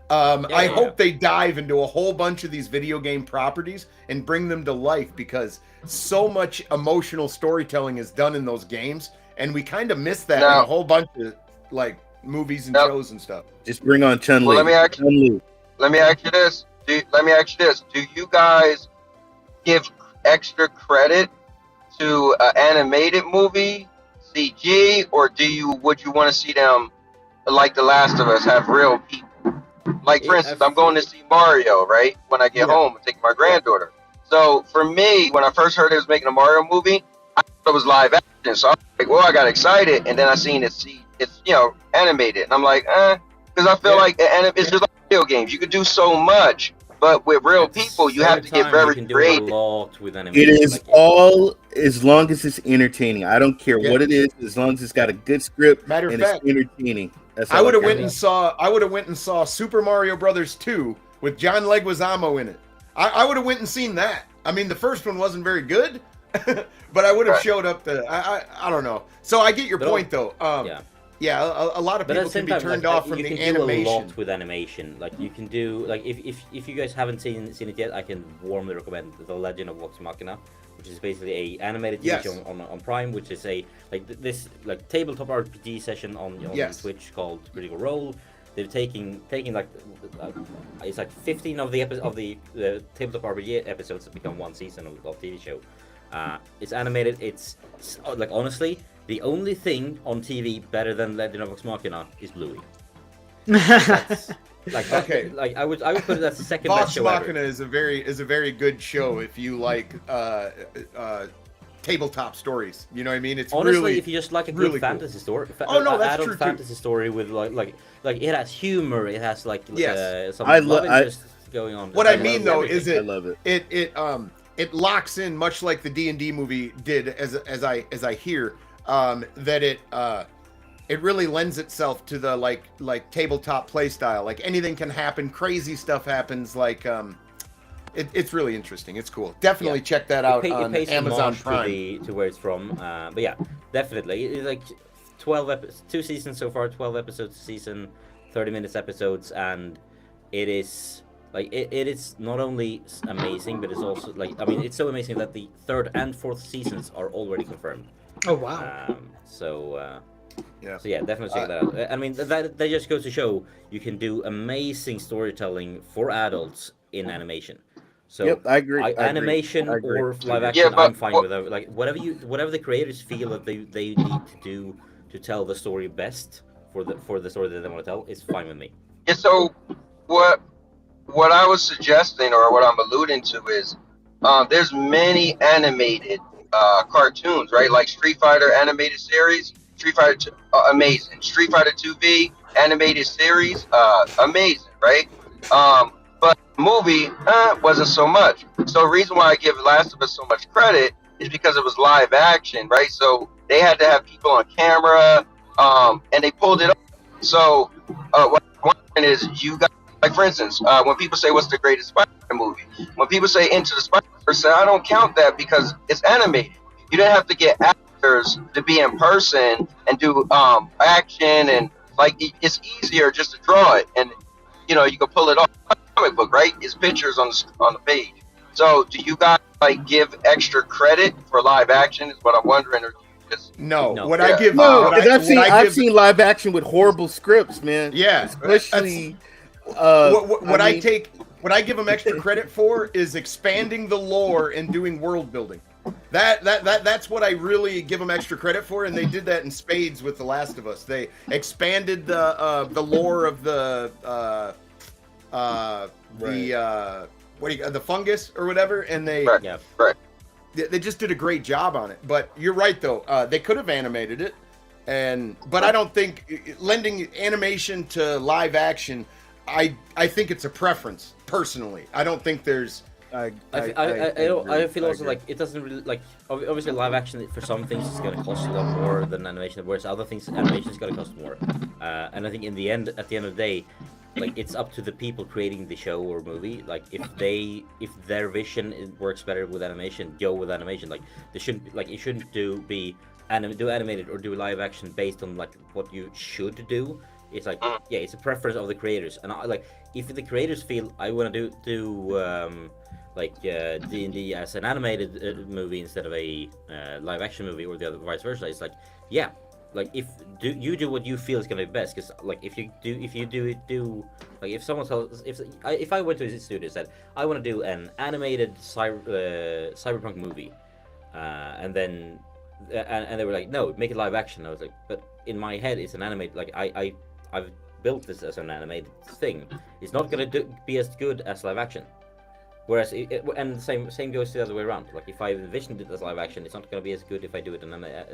I hope they dive into a whole bunch of these video game properties and bring them to life, because so much emotional storytelling is done in those games, and we kind of miss that in Now- a whole bunch of like movies and Now- shows and stuff. just bring on Chun-Li. Well, let me ask- Chun-Li. Let me ask you this. Do you guys give extra credit to an animated movie, CG, or would you want to see them like The Last of Us have real people? Like for Yeah, instance, I'm going to see Mario, right? When I get Yeah. home and take my granddaughter. So for me, when I first heard it was making a Mario movie, I thought it was live action. So I was like, well, I got excited, and then I seen it's animated, and I'm like, because I feel like it's just like video games. You could do so much, but with real people, you have to get very you can do creative. a lot with animation. It is like, all as long as it's entertaining. I don't care Yeah. what it is, as long as it's got a good script Matter of and fact, it's entertaining. That's I all would have care went about. and saw Super Mario Brothers 2 with John Leguizamo in it. I would have went and seen that. I mean, the first one wasn't very good, but I would have Right. showed up to. I don't know. So I get your But point though. yeah. A lot of But at people the same can be time, turned like, off from you the can do a animation. lot with animation. Like you can do like if you guys haven't seen it yet, I can warmly recommend The Legend of Vox Machina, which is basically a animated TV Yes. show on Prime, which is a this like tabletop RPG session on Yes. Twitch called Critical Role. They're taking like it's like 15 of the tabletop RPG episodes that become one season of TV show. It's animated. It's like honestly, the only thing on TV better than Legend of Vox Machina is Bluey. That's, Okay. Like I would put it as the second best Vox show Machina ever. is a very good show if you like tabletop stories. You know what I mean? It's Honestly, really if you just like a good really cool. fantasy story, Oh, no, that's adult true, too. fantasy story with like it has humor, it has like Yes. some I love lo- I- interest going on. What I mean though everything. is I love it. it locks in much like the D&D movie did, as I hear, that it really lends itself to the like tabletop play style. Like anything can happen, crazy stuff happens. Like it's really interesting. It's cool. Definitely check that out It on pays Amazon homage Prime. to where it's from. But yeah, definitely. It's like 2 seasons so far, 12 episodes a season, 30 minutes episodes, and it is like it is not only amazing, but it's also like I mean it's so amazing that the 3rd and 4th seasons are already confirmed. Oh wow. So Yeah. so yeah, definitely check that out. I mean that just goes to show you can do amazing storytelling for adults in animation. So Yep, I agree. I agree. animation I agree. or live Yeah, action, but- I'm fine with it. Like whatever the creators feel that they need to do to tell the story best for the story that they want to tell is fine with me. Yeah, so what I was suggesting or what I'm alluding to is there's many animated cartoons, right? Like Street Fighter animated series, Street Fighter 2, amazing. Street Fighter 2V animated series, amazing, right? but movie wasn't so much. So the reason why I give Last of Us so much credit is because it was live action, right? So they had to have people on camera, and they pulled it off. So what I'm wondering is, you guys, like for instance, when people say what's the greatest Spider-Man movie, when people say Into the Spider-Verse, I don't count that because it's animated. You didn't have to get actors to be in person and do action, and like it's easier just to draw it, and you know you can pull it off. Comic book, right? It's pictures on the page. So do you guys like give extra credit for live action? Is what I'm wondering, or do you just No. No. What Yeah. I give No, what because I I've give- seen live action with horrible scripts, man. Yeah, Especially. what I mean, what I give them extra credit for is expanding the lore and doing world building. That's what I really give them extra credit for, and they did that in spades with The Last of Us. They expanded the lore of the the fungus or whatever, and they right? Yeah. Right. they just did a great job on it. But you're right though, they could have animated it, but I don't think lending animation to live action. I think it's a preference personally. I don't think there's. I agree. feel also like it doesn't really like obviously live action for some things is going to cost a lot more than animation, whereas other things animation is going to cost more. And I think at the end of the day, like it's up to the people creating the show or movie. Like if their vision works better with animation, go with animation. Like they shouldn't like it shouldn't do animated or do live action based on like what you should do. It's like it's a preference of the creators, and if the creators feel I want to do D&D as an animated movie instead of a live action movie, or the other vice versa, it's like if you do what you feel is gonna be best, because like if someone tells if I went to a studio and said I want to do an animated cyberpunk movie, and then and they were like, no, make it live action. I was like, but in my head it's an animated, like I've built this as an animated thing. It's not gonna be as good as live action. Whereas, and the same goes the other way around. Like if I envisioned it as live action, it's not gonna be as good if I do it as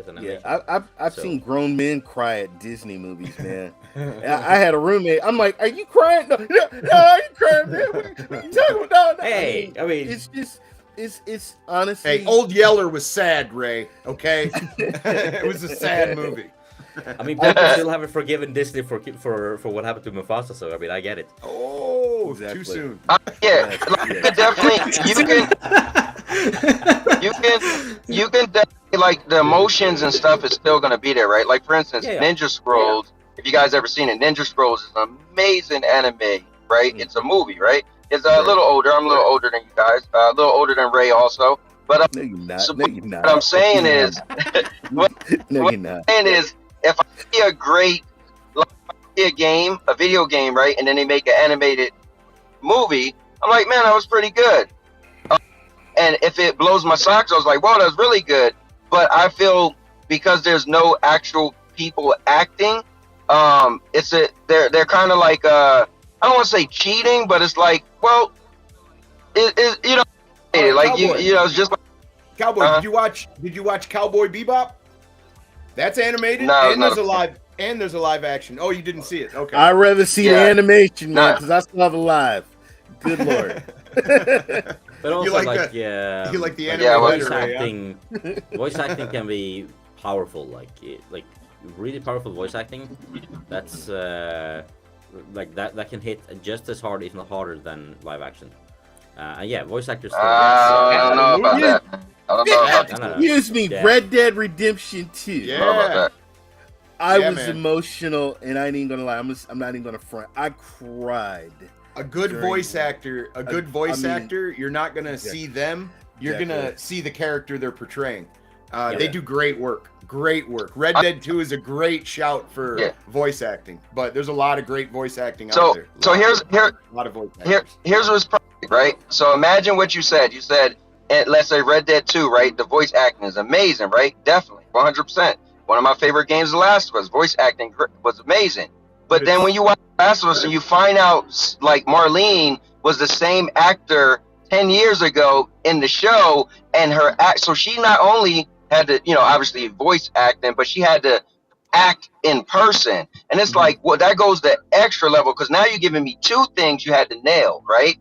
an animation. Yeah, I've seen grown men cry at Disney movies, man. I had a roommate. I'm like, "Are you crying? No, are you crying, man? What are you talking about?" No. Hey, I mean, it's just, it's honestly. Hey, Old Yeller was sad, Ray. Okay, it was a sad movie. I mean, people still haven't forgiven Disney for what happened to Mufasa. So I mean, I get it. Oh, Exactly. too soon. Yeah, like, you can definitely like the emotions and stuff is still gonna be there, right? Like for instance, Yeah. Ninja Scrolls. If you guys ever seen it, Ninja Scrolls is an amazing anime, right? It's a movie, right? It's a little older. I'm a little older than you guys. A little older than Ray also. But No, you're not. so No, you're not. what I'm saying is, No, you're not. if I see a great, like, a video game, right, and then they make an animated movie, I'm like, man, that was pretty good. And if it blows my socks, I was like, wow, that's really good. But I feel because there's no actual people acting, they're kind of like I don't want to say cheating, but it's like, well, it you know, like you know, it's just like Cowboy. Did you watch Cowboy Bebop? That's animated, No, and no. there's a live action. Oh, you didn't see it? Okay. I'd rather see the Yeah. animation, man, Nah. because I saw the live. Good lord. But also, like like, that? You like the anime Yeah, voice better, Ray, huh? acting. Voice acting can be powerful, like really powerful voice acting. That's like that can hit just as hard, if not harder, than live action. And yeah, voice actors. I don't know about that. I don't know about that. No. Excuse me, Yeah. Red Dead Redemption 2. Yeah. I don't know about that. I Yeah, was man. emotional, and I ain't even gonna lie. I'm not even gonna front. I cried. A good During- voice actor, mean- you're not gonna see them. You're Exactly. gonna see the character they're portraying. Yeah. They do great work. Great work. Red Dead 2 is a great shout for Yeah. voice acting, but there's a lot of great voice acting So out there. so here's a lot of voice actors. here's what's perfect, right? So imagine what you said. You said, let's say Red Dead 2, right? The voice acting is amazing, right? Definitely, 100%. One of my favorite games, The Last of Us. Voice acting was amazing. But then when you watch The Last of Us and you find out, like, Marlene was the same actor 10 years ago in the show, and so she not only had to, you know, obviously voice acting, but she had to act in person. And it's like, well, that goes to extra level because now you're giving me two things you had to nail, right?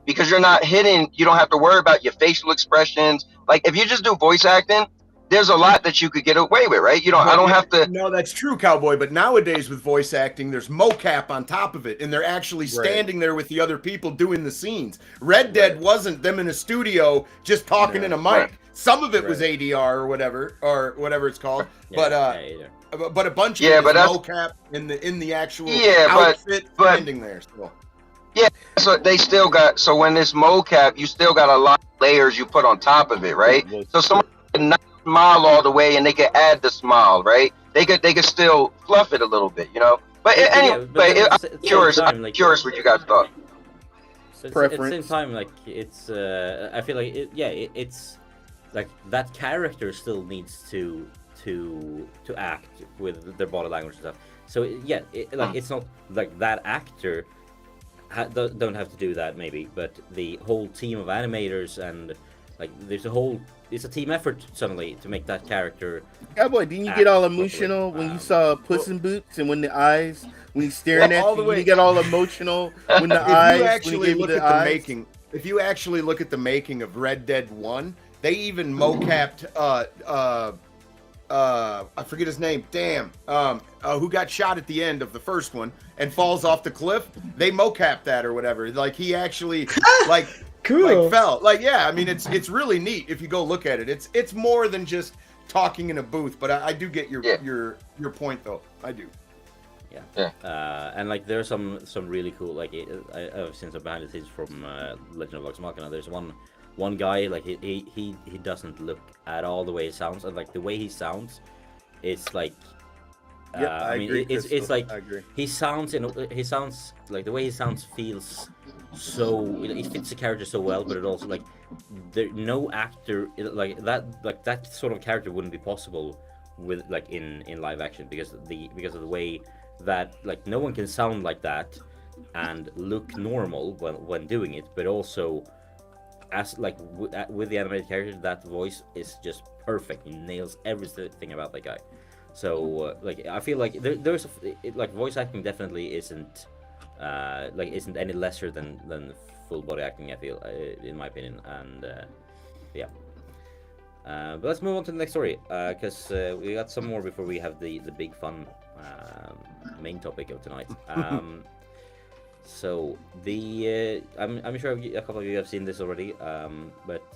Because you're not hitting, you don't have to worry about your facial expressions. Like if you just do voice acting, there's a lot that you could get away with, right? I don't have to. No, that's true, Cowboy. But nowadays with voice acting, there's mocap on top of it, and they're actually standing there with the other people doing the scenes. Red Dead wasn't them in a studio just talking in a mic. Some of it was ADR or whatever it's called. But a bunch of it is mocap in the actual outfit standing there. So. Yeah, so they still got. So when it's mocap, you still got a lot of layers you put on top of it, right? So someone can not smile all the way, and they can add the smile, right? They could still fluff it a little bit, you know. But anyway, I'm curious what you guys thought. So at the same time, like it's, I feel like it's like that character still needs to act with their body language and stuff. So it's not like that actor don't have to do that maybe, but the whole team of animators and like it's a team effort suddenly to make that character. Cowboy, didn't you get all emotional when you saw Puss in Boots and when he's staring at you, you get all emotional when the eyes. If you actually look at the making of Red Dead 1, they even mocapped I forget his name. Damn. Who got shot at the end of the first one and falls off the cliff? They mocapped that or whatever. Like he actually like cool. Like fell. Like yeah, I mean it's really neat if you go look at it. It's more than just talking in a booth, but I do get your point though. I do. Yeah. And like there's some really cool like I've seen some behind the scenes from Legend of Vox Machina. There's one guy, like he doesn't look at all the way he sounds, and like the way he sounds, it's like I mean agree, it's like he sounds like the way he sounds feels so it fits the character so well, but it also like no actor like that sort of character wouldn't be possible with like in live action because of the way that like no one can sound like that and look normal when doing it, but also as like with the animated character, that voice is just perfect. He nails everything about that guy. So like I feel like there's like voice acting definitely isn't any lesser than full body acting. I feel in my opinion, and but let's move on to the next story because we got some more before we have the big fun main topic of tonight. So I'm sure a couple of you have seen this already, but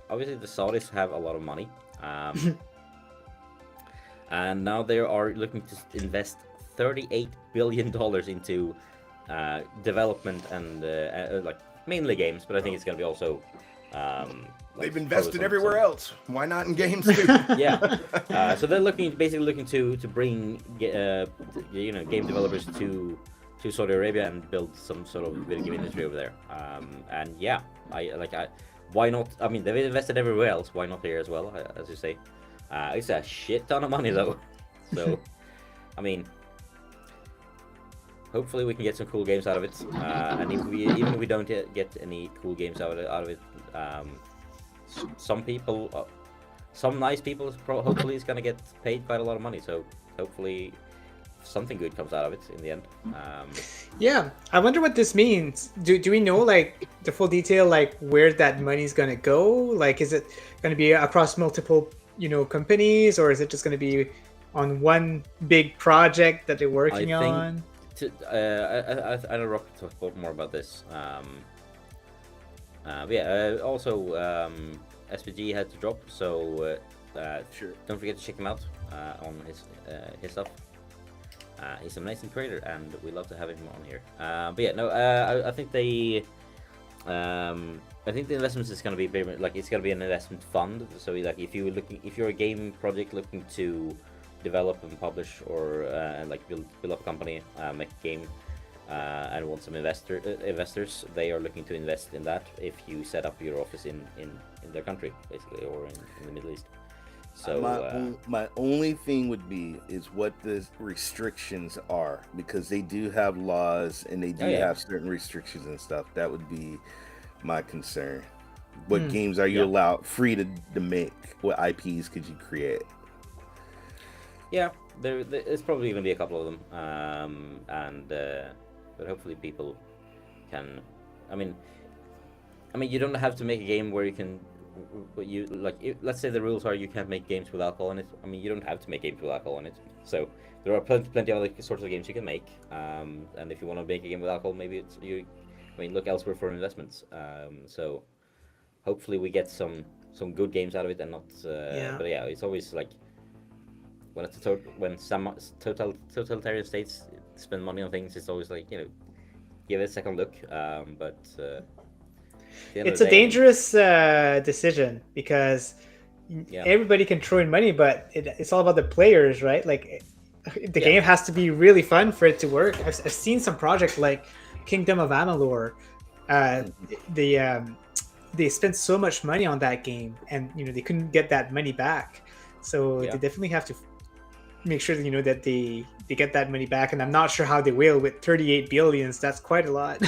obviously the Saudis have a lot of money, and now they are looking to invest $38 billion into development and like mainly games, but I think it's going to be also. They've invested everywhere else. Why not in games too? Yeah. So they're basically looking to bring game developers to Saudi Arabia and build some sort of video game industry over there. And yeah, why not? I mean, they've invested everywhere else. Why not here as well? As you say, it's a shit ton of money though. So, I mean, hopefully we can get some cool games out of it. And even if we don't get any cool games out of it, some people, some nice people, hopefully is gonna get paid quite a lot of money. So hopefully something good comes out of it in the end. Yeah, I wonder what this means. Do we know like the full detail, like where that money's gonna go? Like, is it gonna be across multiple companies, or is it just gonna be on one big project that they're working on? I know Rokk talk more about this. But yeah, also SPG had to drop, so sure. Don't forget to check him out on his stuff. He's an amazing creator, and we love to have him on here. But yeah, no, I think the investment is going to be very like it's going to be an investment fund. So like if you're a game project looking to develop and publish or like build up a company, make a game, and want some investors, they are looking to invest in that. If you set up your office in their country, basically, or in the Middle East. So my only thing would be is what the restrictions are, because they do have laws and they do have certain restrictions and stuff. That would be my concern. What games are you allowed free to make? What IPs could you create? Yeah, there's probably going to be a couple of them, but hopefully people can. I mean, you don't have to make a game where you can. Let's say the rules are you can't make games with alcohol in it. I mean, you don't have to make games with alcohol in it. So there are plenty of other sorts of games you can make. And if you want to make a game with alcohol, maybe it's you. I mean, look elsewhere for investments. So hopefully we get some good games out of it and not. But yeah, it's always like when some totalitarian states spend money on things, it's always like, give it a second look. It's a dangerous decision because everybody can throw in money, but it's all about the players, right? Like the game has to be really fun for it to work. I've seen some projects like Kingdom of Amalur. They spent so much money on that game, and they couldn't get that money back. So they definitely have to make sure that that they get that money back, and I'm not sure how they will with 38 billions. That's quite a lot.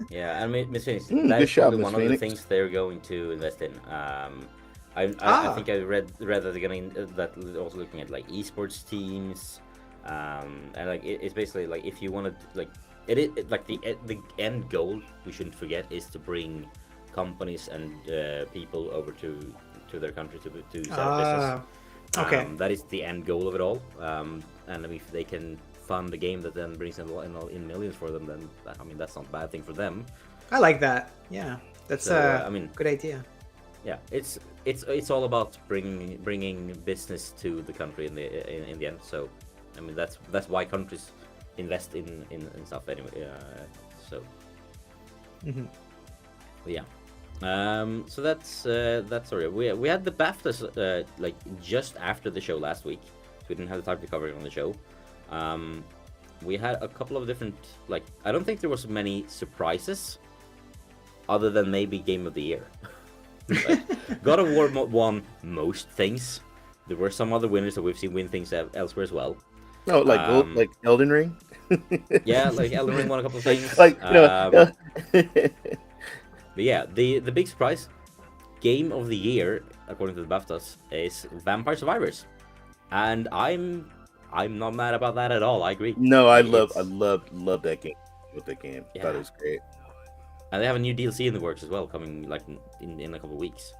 Yeah, and Miss Phoenix, that's probably one of the things they're going to invest in. I think I read that they're going that they're also looking at like esports teams, and like it's basically like if you want to like the end goal we shouldn't forget is to bring companies and people over to their country to set up business. Okay. That is the end goal of it all. And if they can fund a game that then brings in millions for them, then that's not a bad thing for them. I like that. Yeah, that's good idea. Yeah, it's all about bringing business to the country in the end. So, that's why countries invest in stuff anyway. Mm-hmm. But yeah. So that's sorry. We had the BAFTAs like just after the show last week, so we didn't have the time to cover it on the show. We had a couple of different I don't think there was many surprises, other than maybe Game of the Year. God of War won most things. There were some other winners that we've seen win things elsewhere as well. Oh, like Elden Ring. Yeah, like Elden Ring won a couple of things. But yeah, the big surprise, Game of the Year, according to the BAFTAs, is Vampire Survivors, and I'm not mad about that at all. I agree. No, I love that game. Love that game. Yeah. Thought it was great. And they have a new DLC in the works as well, coming in a couple of weeks.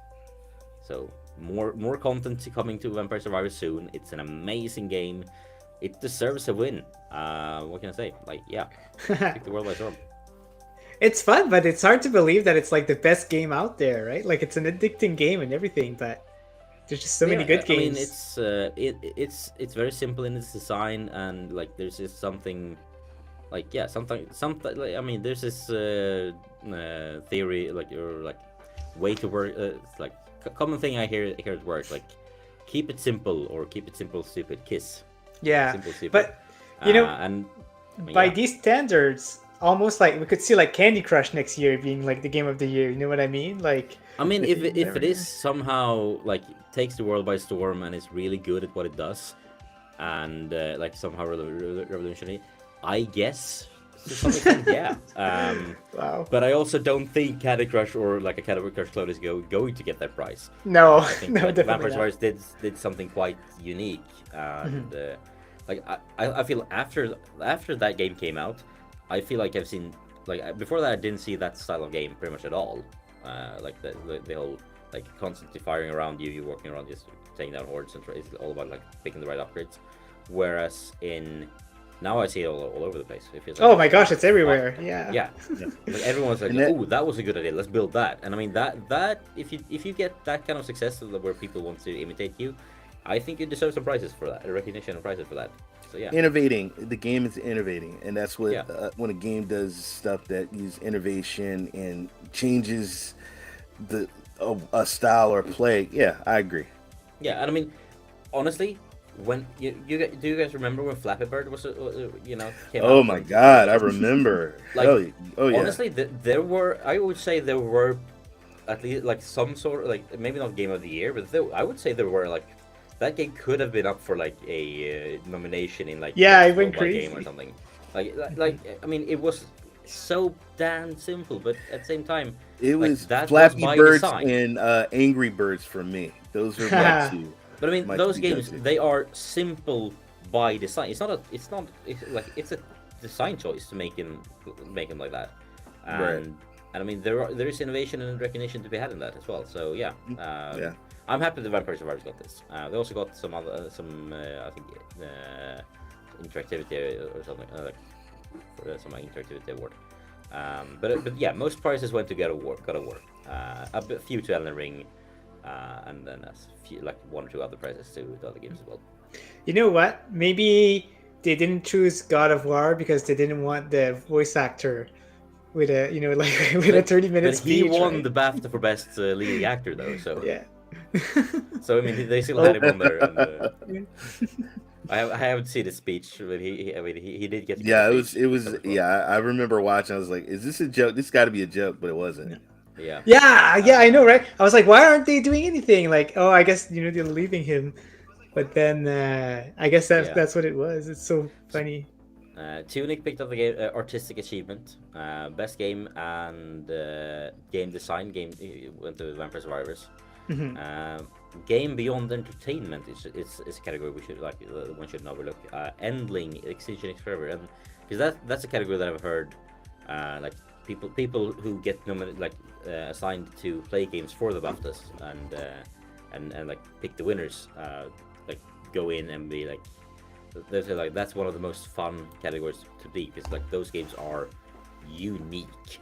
So more content coming to Vampire Survivors soon. It's an amazing game. It deserves a win. What can I say? Take the world by storm. It's fun, but it's hard to believe that it's like the best game out there, right? Like it's an addicting game and everything, but there's just so many good games. It's very simple in its design, and there's just something there's this theory or way to work common thing I hear at work, keep it simple or keep it simple stupid kiss. Yeah, simple, stupid. But by these standards, almost we could see Candy Crush next year being the game of the year. You know what I mean? If it is somehow takes the world by storm and is really good at what it does, and somehow revolutionary, I guess to some extent, yeah. Wow. But I also don't think Candy Crush or a Candy Crush clone is going to get that prize. No, I think Vampire Survivors did something quite unique, and I feel after that game came out, I feel like I've seen before that I didn't see that style of game pretty much at all. The whole constantly firing around you walking around just taking down hordes, and it's all about picking the right upgrades. Whereas now I see it all over the place. It feels oh my gosh, it's everywhere. Yeah. Everyone's oh, that was a good idea. Let's build that. And that if you get that kind of success where people want to imitate you, I think you deserve some prizes for that, recognition and prizes for that. So yeah, innovating. The game is innovating, and that's what when a game does stuff that uses innovation and changes a style or play. Yeah, I agree. Yeah, and honestly, when do you guys remember when Flappy Bird was came out? Oh my God, I remember. Oh yeah. Honestly, there were at least some sort of maybe not Game of the Year, but I would say there were that game could have been up for a nomination in it went crazy game or something. It was so damn simple, but at the same time, it was Flappy Birds and Angry Birds for me. Those are my two. But I mean, Might those be games, judgy. they are simple by design. It's a design choice to make them like that. And I mean, there is innovation and recognition to be had in that as well. So yeah, I'm happy the Vampire Survivors got this. They also got some other I think interactivity or something for some interactivity award. But yeah, most prizes went to God of War. A few to Elden Ring, and then like 1 or 2 other prizes to the other games as well. You know what? Maybe they didn't choose God of War because they didn't want the voice actor with a with a 30-minute speech. But he won right? the BAFTA for best leading actor though. So Yeah. So I mean, they still had him on there. And, I haven't seen his speech, but he did get. Yeah, it was. Yeah, I remember watching. I was like, "Is this a joke? This got to be a joke," but it wasn't. Yeah. Yeah, I know, right? I was like, why aren't they doing anything? Like, oh, I guess they're leaving him. But then I guess that's what it was. It's so funny. Tunic picked up the game artistic achievement, best game and game design. Game went to Vampire Survivors. Game beyond entertainment is a category we should one should overlook. Endling Extinction Forever, and because that's a category that I've heard like people who get nominated assigned to play games for the BAFTAs and like pick the winners like go in and be like that's one of the most fun categories to be, because like those games are unique.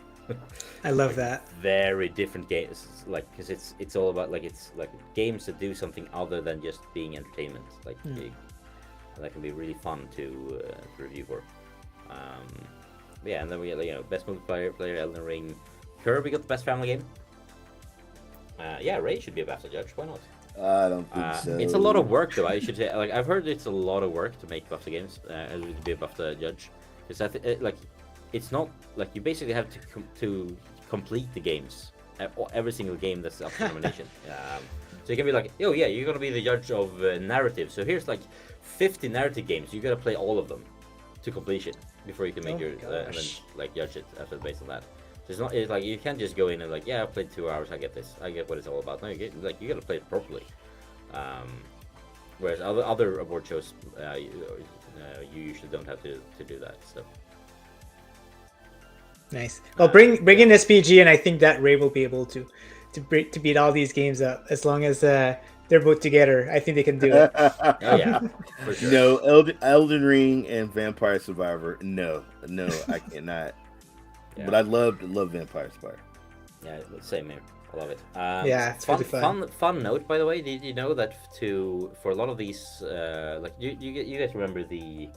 I love that. Very different games, like because it's all about it's like games that do something other than just being entertainment. Like that can be really fun to review for. Yeah, and then we get best multiplayer, Elden Ring. Kirby got the best family game. Yeah, Ray should be a BAFTA judge. Why not? I don't think so. It's a lot of work though. I should say, I've heard it's a lot of work to make BAFTA games to be a BAFTA judge, because it's not like you basically have to complete the games, every single game that's up for nomination. So you can be like, oh yeah, you're gonna be the judge of narrative. So here's like 50 narrative games. You gotta play all of them to completion before you can make and then judge it after based on that. So it's like you can't just go in and I played 2 hours. I get what it's all about. No, you gotta play it properly. Whereas other award shows, you usually don't have to do that. So. Nice. Well, bring in SPG, and I think that Ray will be able to beat all these games up as long as they're both together. I think they can do it. Oh yeah, for sure. No, Elden Ring and Vampire Survivor. No, I cannot. Yeah. But I love Vampire Survivor. Yeah, same here. I love it. Yeah, it's really fun. Fun note, by the way. Did you know that for a lot of these, you guys remember the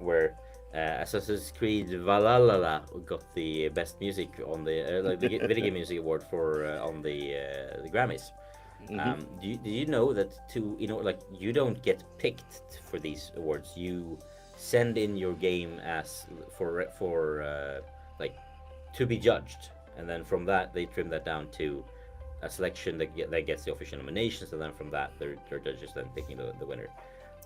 where Assassin's Creed Valhalla got the best music on the the video game music award for on the Grammys. Do you know that you don't get picked for these awards? You send in your game as for to be judged, and then from that they trim that down to a selection that gets the official nominations, and then from that their judges then picking the winner.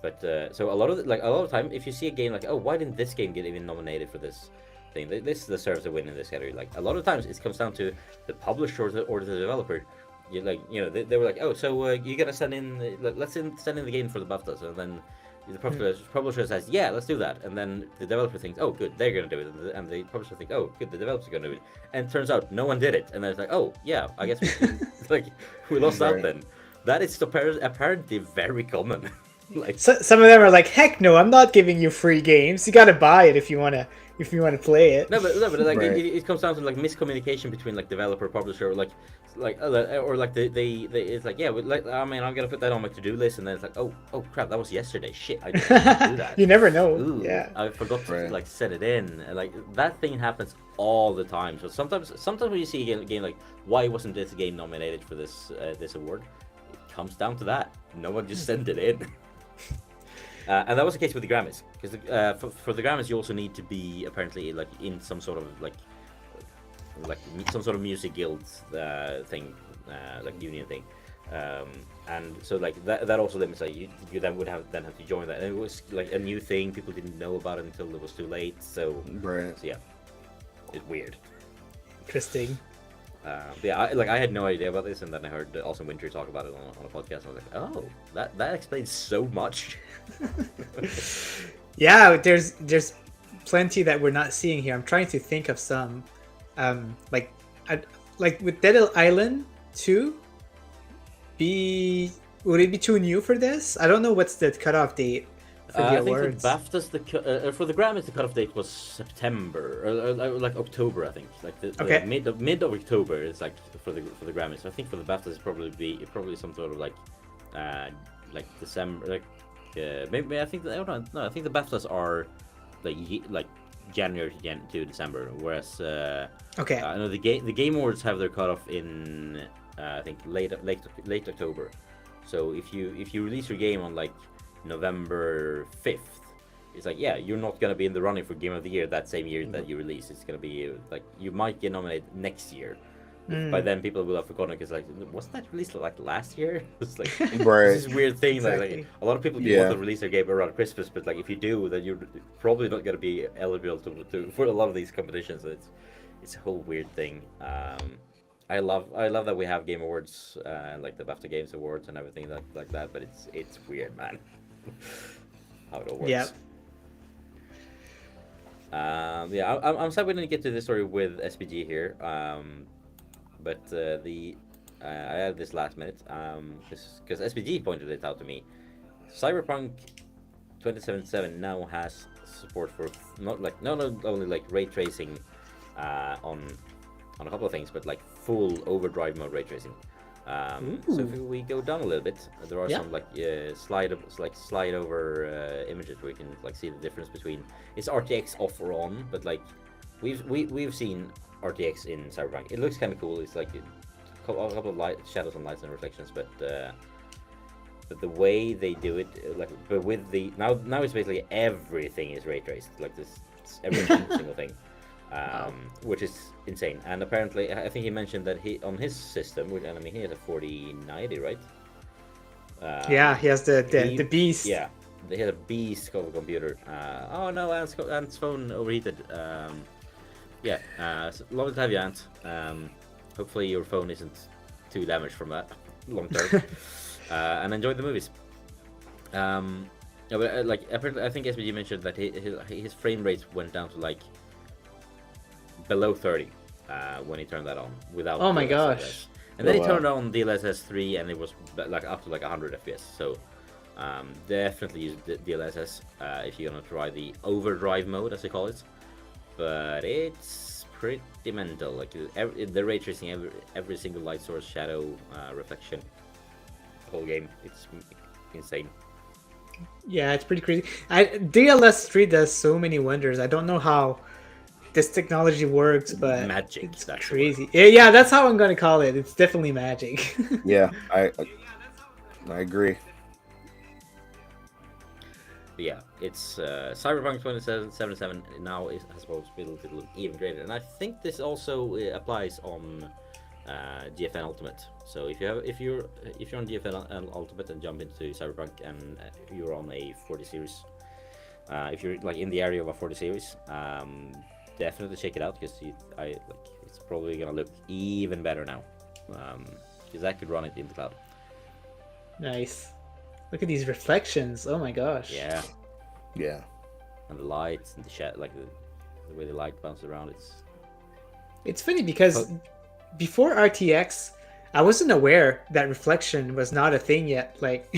But so a lot of time, if you see a game like, oh, why didn't this game get even nominated for this thing? This deserves a win in this category. Like a lot of times, it comes down to the publisher or the developer. They were like, oh, so you gotta send in, let's send in the game for the BAFTAs, and then the publisher says, yeah, let's do that, and then the developer thinks, oh, good, they're gonna do it, and the publisher thinks, oh, good, the developer's gonna do it, and it turns out no one did it, and then it's like, oh, yeah, I guess we lost out then. That is apparently very common. Some of them are like, heck no, I'm not giving you free games. You gotta buy it if you wanna play it. No, but it comes down to miscommunication between developer, publisher, or it's like, yeah, I mean, I'm gonna put that on my to-do list, and then it's like, oh crap, that was yesterday. Shit, I didn't do that. You never know. Ooh, yeah, I forgot to set it in. And, that thing happens all the time. So sometimes when you see a game why wasn't this game nominated for this award? It comes down to that. No one just sent it in. And that was the case with the Grammys, because for the Grammys you also need to be apparently in some sort of some sort of music guild thing, union thing, and so that also limits you then would have to join that, and it was a new thing. People didn't know about it until it was too late. So yeah, it's weird. Interesting. Yeah, I had no idea about this, and then I heard Awesome Winter talk about it on a podcast. And I was like, oh, that explains so much. Yeah, there's plenty that we're not seeing here. I'm trying to think of some, like with Dead Island 2. Would it be too new for this? I don't know what's the cutoff date for the awards. I think for BAFTAs, for the Grammys, the cutoff date was September or like October. I think like the mid of October is like for the Grammys. So I think for the BAFTAs probably some sort of like December, maybe I think I think the BAFTAs are like January to December, whereas I know the Game Awards have their cutoff in I think late October. So if you release your game on like November 5th, it's like, yeah, you're not gonna be in the running for Game of the Year that same year that you release. It's gonna be like you might get nominated next year. By then people will have forgotten, because like, wasn't that released like last year? It's like this weird thing. Exactly. Like a lot of people want to release their game around Christmas, but like if you do, then you're probably not gonna be eligible to for a lot of these competitions. It's a whole weird thing. I love that we have Game Awards, like the BAFTA Games Awards and everything like that. But it's weird, man, how it all works. Yeah. I'm sad we didn't get to this story with SPG here. But I had this last minute, because SPG pointed it out to me. Cyberpunk 2077 now has support for not only like ray tracing on a couple of things, but like full overdrive mode ray tracing. So if we go down a little bit, there are some like slide over images where you can like see the difference between it's RTX off or on, but like we've seen RTX in Cyberpunk. It looks kind of cool. It's like a couple of shadows and lights and reflections, but the way they do it, like, but with the now it's basically everything is ray traced, like this every single thing, which is insane. And apparently, I think he mentioned that he on his system, I mean, he has a 4090, right? Yeah, he has the beast. Yeah, he had a beast of a computer. Oh no, Ant's phone overheated. So long to have you, Ant. Hopefully your phone isn't too damaged from that long term. And enjoy the movies. Like apparently, I think SPG mentioned that his frame rate went down to like below 30 when he turned that on without. Oh my gosh! And then he turned on DLSS 3 and it was like up to like 100 FPS. So definitely use DLSS if you're gonna try the overdrive mode, as they call it. But it's pretty mental. Like the ray tracing every single light source, shadow, reflection, the whole game. It's insane. Yeah, it's pretty crazy. DLSS 3 does so many wonders. I don't know how this technology works, but magic. It's crazy. Yeah, that's how I'm gonna call it. It's definitely magic. Yeah, I agree. But yeah, it's Cyberpunk 2077 now has possibility to look even greater, and I think this also applies on GFN Ultimate. So if you're on GFN Ultimate and jump into Cyberpunk and you're on a 40 series, if you're like in the area of a 40 series, definitely check it out, because it's probably gonna look even better now, because I could run it in the cloud. Nice. Look at these reflections. Oh my gosh. Yeah. Yeah. And the lights and the shadow, like the way the light bounces around. It's funny because before RTX, I wasn't aware that reflection was not a thing yet. Like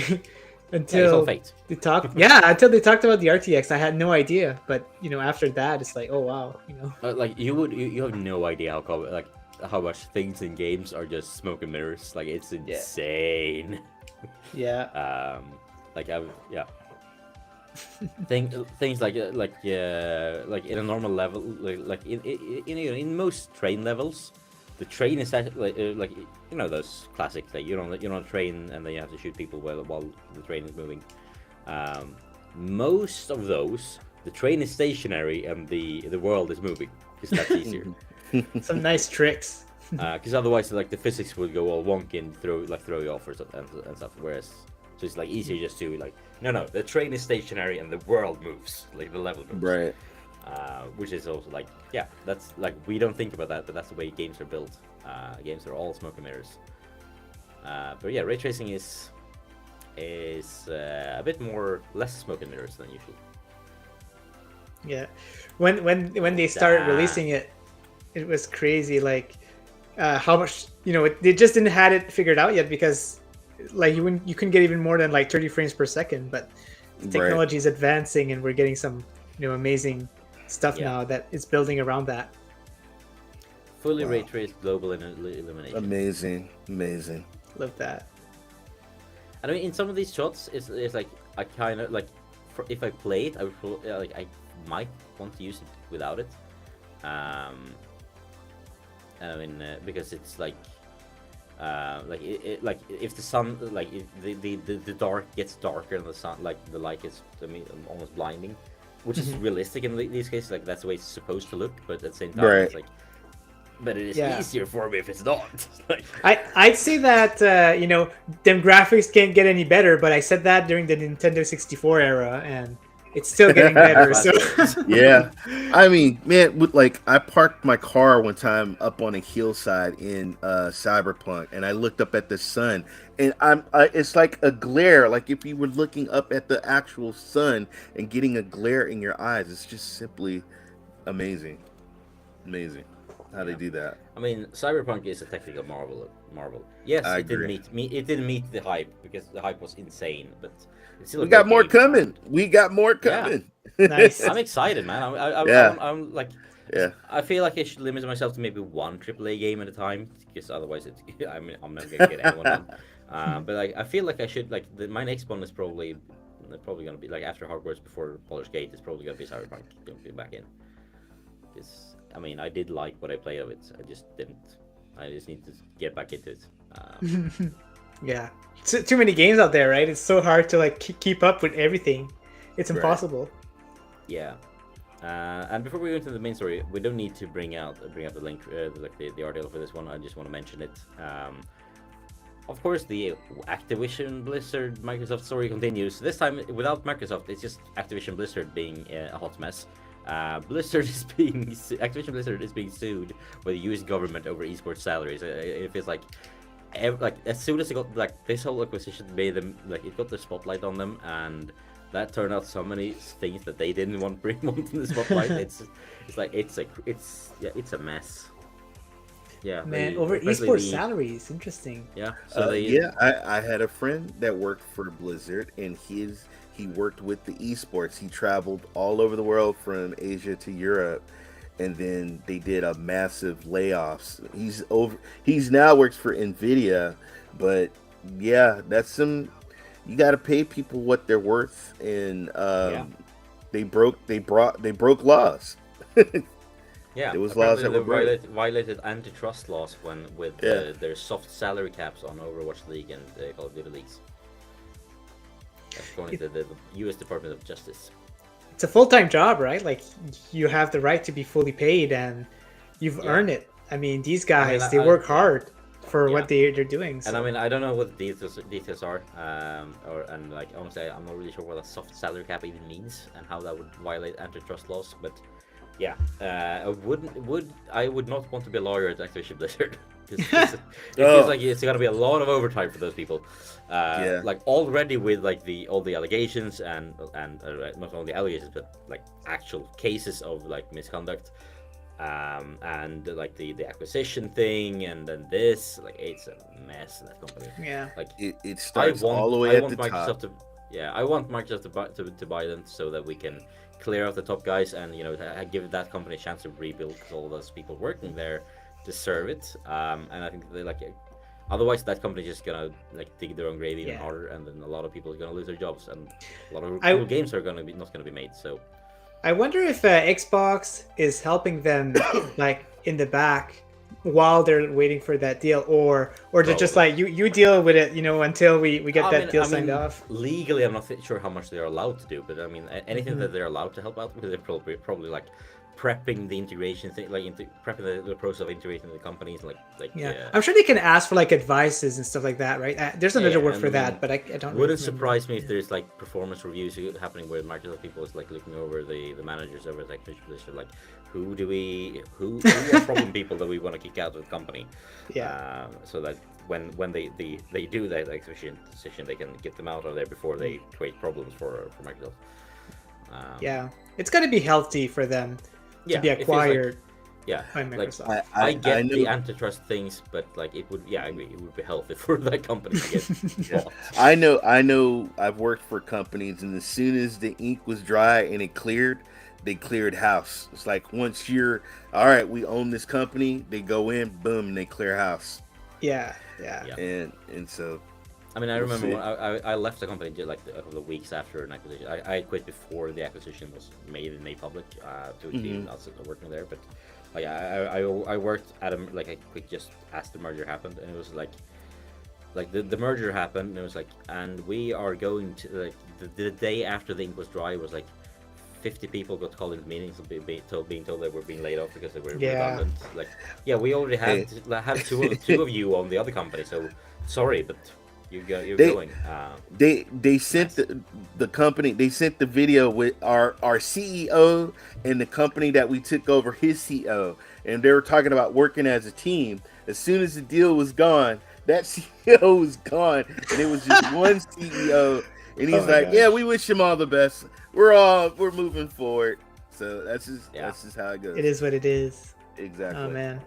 until they talked. Until they talked about the RTX, I had no idea. But after that, it's like, oh wow, like you have no idea how much things in games are just smoke and mirrors. Like it's insane. Yeah. Things like in a normal level, like in most train levels, the train is like those classics, like you're on a train and then you have to shoot people while the train is moving. Most of those, the train is stationary and the world is moving, because that's easier. Some nice tricks. Because otherwise, like the physics would go all wonky and throw you off or something and stuff. Whereas, so it's like easier just to like, no, the train is stationary and the world moves, like the level moves. Right. which is also like, yeah, that's like, we don't think about that, but that's the way games are built. Games are all smoke and mirrors. But yeah, ray tracing is a bit more less smoke and mirrors than usual. Yeah, when they started releasing it, it was crazy. Like how much, you know, they just didn't had it figured out yet, because like you couldn't get even more than like 30 frames per second. But the technology is advancing, and we're getting some, you know, amazing stuff now that is building around that. Fully ray traced global illumination. Amazing. Love that. I mean, in some of these shots, it's like, I kind of like, if I play it, I would like, I might want to use it without it. I mean, because it's like like if the sun, like if the dark gets darker and the sun, like the light gets, I mean, almost blinding, which is realistic in these cases. Like that's the way it's supposed to look, but at the same time, it's like, but it is easier for me if it's not. Like, I'd say that you know, them graphics can't get any better, but I said that during the Nintendo 64 era, and it's still getting better. So yeah, I mean, man, like I parked my car one time up on a hillside in Cyberpunk, and I looked up at the sun, and it's like a glare, like if you were looking up at the actual sun and getting a glare in your eyes. It's just simply amazing how they do that. I mean, Cyberpunk is a technical marvel. Yes, it didn't meet the hype, because the hype was insane, but it's still we got more coming. We got more coming. Yeah. Nice. I'm excited, man. I'm like, I feel like I should limit myself to maybe one AAA game at a time, because otherwise I mean, I'm never gonna get anyone on. But like, I feel like I should, like, my next one is probably gonna be like, after Hogwarts, before Baldur's Gate, is probably gonna be Cyberpunk. Gonna be back in. Because I mean, I did like what I played of it. I just need to get back into it. Yeah, too many games out there, right? It's so hard to like keep up with everything. It's impossible. Yeah. And before we go into the main story, we don't need to bring out the link, the article for this one. I just want to mention it. Of course, the Activision Blizzard Microsoft story continues. This time without Microsoft. It's just Activision Blizzard being a hot mess. Activision Blizzard is being sued by the US government over esports salaries. It feels like as soon as it got, like, this whole acquisition made them, like, it got the spotlight on them, and that turned out so many things that they didn't want to bring onto the spotlight. it's a mess. Yeah, man, over esports salaries, interesting. Yeah, so I had a friend that worked for Blizzard, and he worked with the esports. He traveled all over the world from Asia to Europe, and then they did a massive layoffs. He's now works for NVIDIA, but yeah, that's you got to pay people what they're worth, and they broke laws. Yeah, there was laws that were violated antitrust laws with their soft salary caps on Overwatch League and Call of Duty leagues. According to the U.S. Department of Justice. It's a full-time job, right? Like, you have the right to be fully paid, and you've earned it. I mean, these guys, they work hard for what they're doing. So. And I mean, I don't know what the details are, and like, honestly, I'm not really sure what a soft salary cap even means and how that would violate antitrust laws. But yeah, I would not want to be a lawyer at Activision Blizzard. It feels like it's gonna be a lot of overtime for those people. Like, already with like all the allegations and not only allegations, but like actual cases of like misconduct, and like the acquisition thing, and then this, like, it's a mess in that company. Yeah, like it starts all the way at the top. I want Microsoft to buy them so that we can clear out the top guys, and, you know, give that company a chance to rebuild, because all those people working there deserve it. And I think they, like, otherwise that company is just gonna, like, dig their own grave even harder, and then a lot of people are gonna lose their jobs, and a lot of cool games are not gonna be made. So I wonder if Xbox is helping them like in the back while they're waiting for that deal, or they're just like, you deal with it, you know, until we get that deal signed off. Legally, I'm not sure how much they're allowed to do, but I mean, anything that they're allowed to help out with, they're probably like prepping the integration thing, like prepping the process of integrating the companies, yeah. I'm sure they can ask for like advices and stuff like that, right? There's another word for that, but I don't. Wouldn't surprise me if there's like performance reviews happening where Microsoft people is like looking over the managers over the technical position, like who are problem people that we want to kick out of the company, so that when they do that acquisition decision, they can get them out of there before they create problems for Microsoft. Yeah, it's going to be healthy for them to be acquired. By Microsoft. Like, I get the antitrust things, but like it would, I agree, it would be healthy for that company to get bought. I know. I've worked for companies, and as soon as the ink was dry and it cleared, they cleared house. It's like once you're all right, we own this company, they go in, boom, and they clear house. Yeah. And so. I mean, I remember when I left the company like a couple of weeks after an acquisition. I quit before the acquisition was made public to a team else working there. But like I worked at I quit just as the merger happened, and it was like the merger happened, and it was like, and we are going to like the day after the ink was dry, it was like 50 people got called into meetings and being told they were being laid off because they were redundant. Like, we already had two of you on the other company, so sorry, but. You're going. They sent the company. They sent the video with our CEO and the company that we took over his CEO, and they were talking about working as a team. As soon as the deal was gone, that CEO was gone, and it was just one CEO. And he's like, "Yeah, we wish him all the best. We're moving forward." So that's just how it goes. It is what it is. Exactly. Oh man.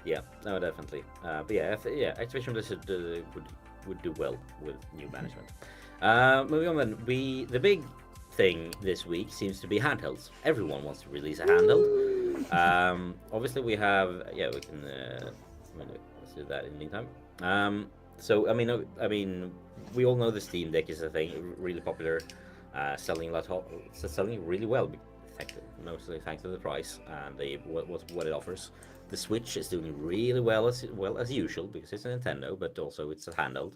Yeah. No, definitely. But Activision Blizzard would do well with new management. Moving on then, the big thing this week seems to be handhelds. Everyone wants to release a handheld. Obviously we have, we can, let's do that in the meantime. So, I mean, we all know the Steam Deck is a thing, really popular, selling really well, mostly thanks to the price and what it offers. The Switch is doing really well as usual because it's a Nintendo, but also it's a handheld.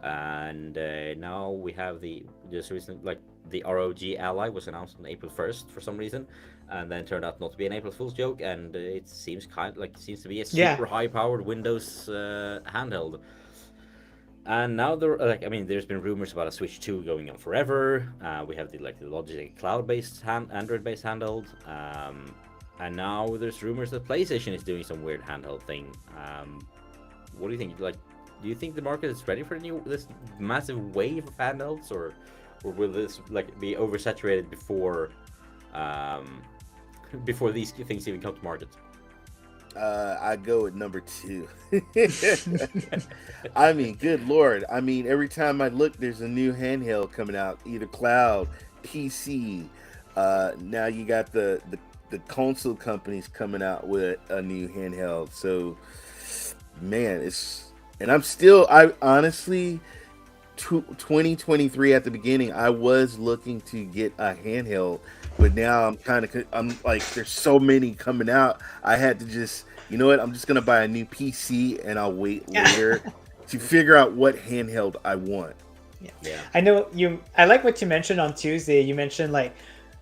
And now we have this recent, like the ROG Ally was announced on April 1st for some reason, and then turned out not to be an April Fool's joke, and it seems to be a super high-powered Windows handheld. And now there's been rumors about a Switch 2 going on forever. We have the Logitech cloud-based Android-based handheld. And now there's rumors that PlayStation is doing some weird handheld thing. What do you think? Like, do you think the market is ready for this massive wave of handhelds, or will this be oversaturated before these things even come to market? I go with number 2. I mean, good Lord. I mean, every time I look, there's a new handheld coming out, either cloud, PC. Now you got the console companies coming out with a new handheld. So, man, I honestly, 2023 at the beginning, I was looking to get a handheld, but now I'm like, there's so many coming out. I had to just, you know what? I'm just gonna buy a new PC and I'll wait later to figure out what handheld I want. Yeah. I know I like what you mentioned on Tuesday. You mentioned like,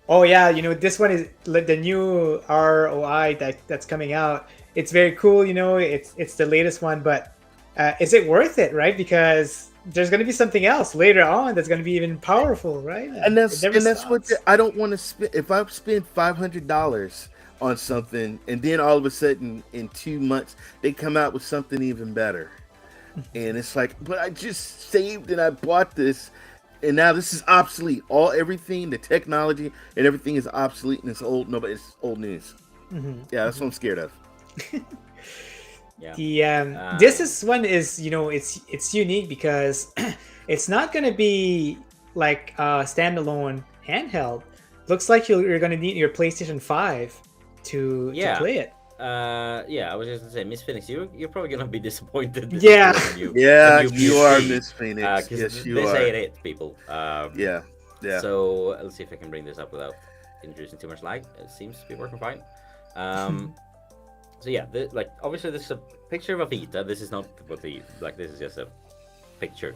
oh yeah, this one is the new ROI that's coming out. It's very cool, it's the latest one, but is it worth it, right? Because there's going to be something else later on that's going to be even powerful, right? And that's what I don't want to spend. If I spend $500 on something, and then all of a sudden in 2 months they come out with something even better, and it's like, but I just saved and I bought this. And now this is obsolete. Everything, the technology and everything is obsolete, and it's old. No, but it's old news. Mm-hmm. Yeah, that's what I'm scared of. This one is, it's unique because it's not going to be like a standalone handheld. Looks like you're going to need your PlayStation 5 to play it. I was just gonna say, Miss Phoenix, you're probably gonna be disappointed. You are Miss Phoenix. Yes, you are. They say it, people. Yeah. So let's see if I can bring this up without introducing too much lag. It seems to be working fine. So yeah, obviously this is a picture of a Vita. This is not what this is just a picture.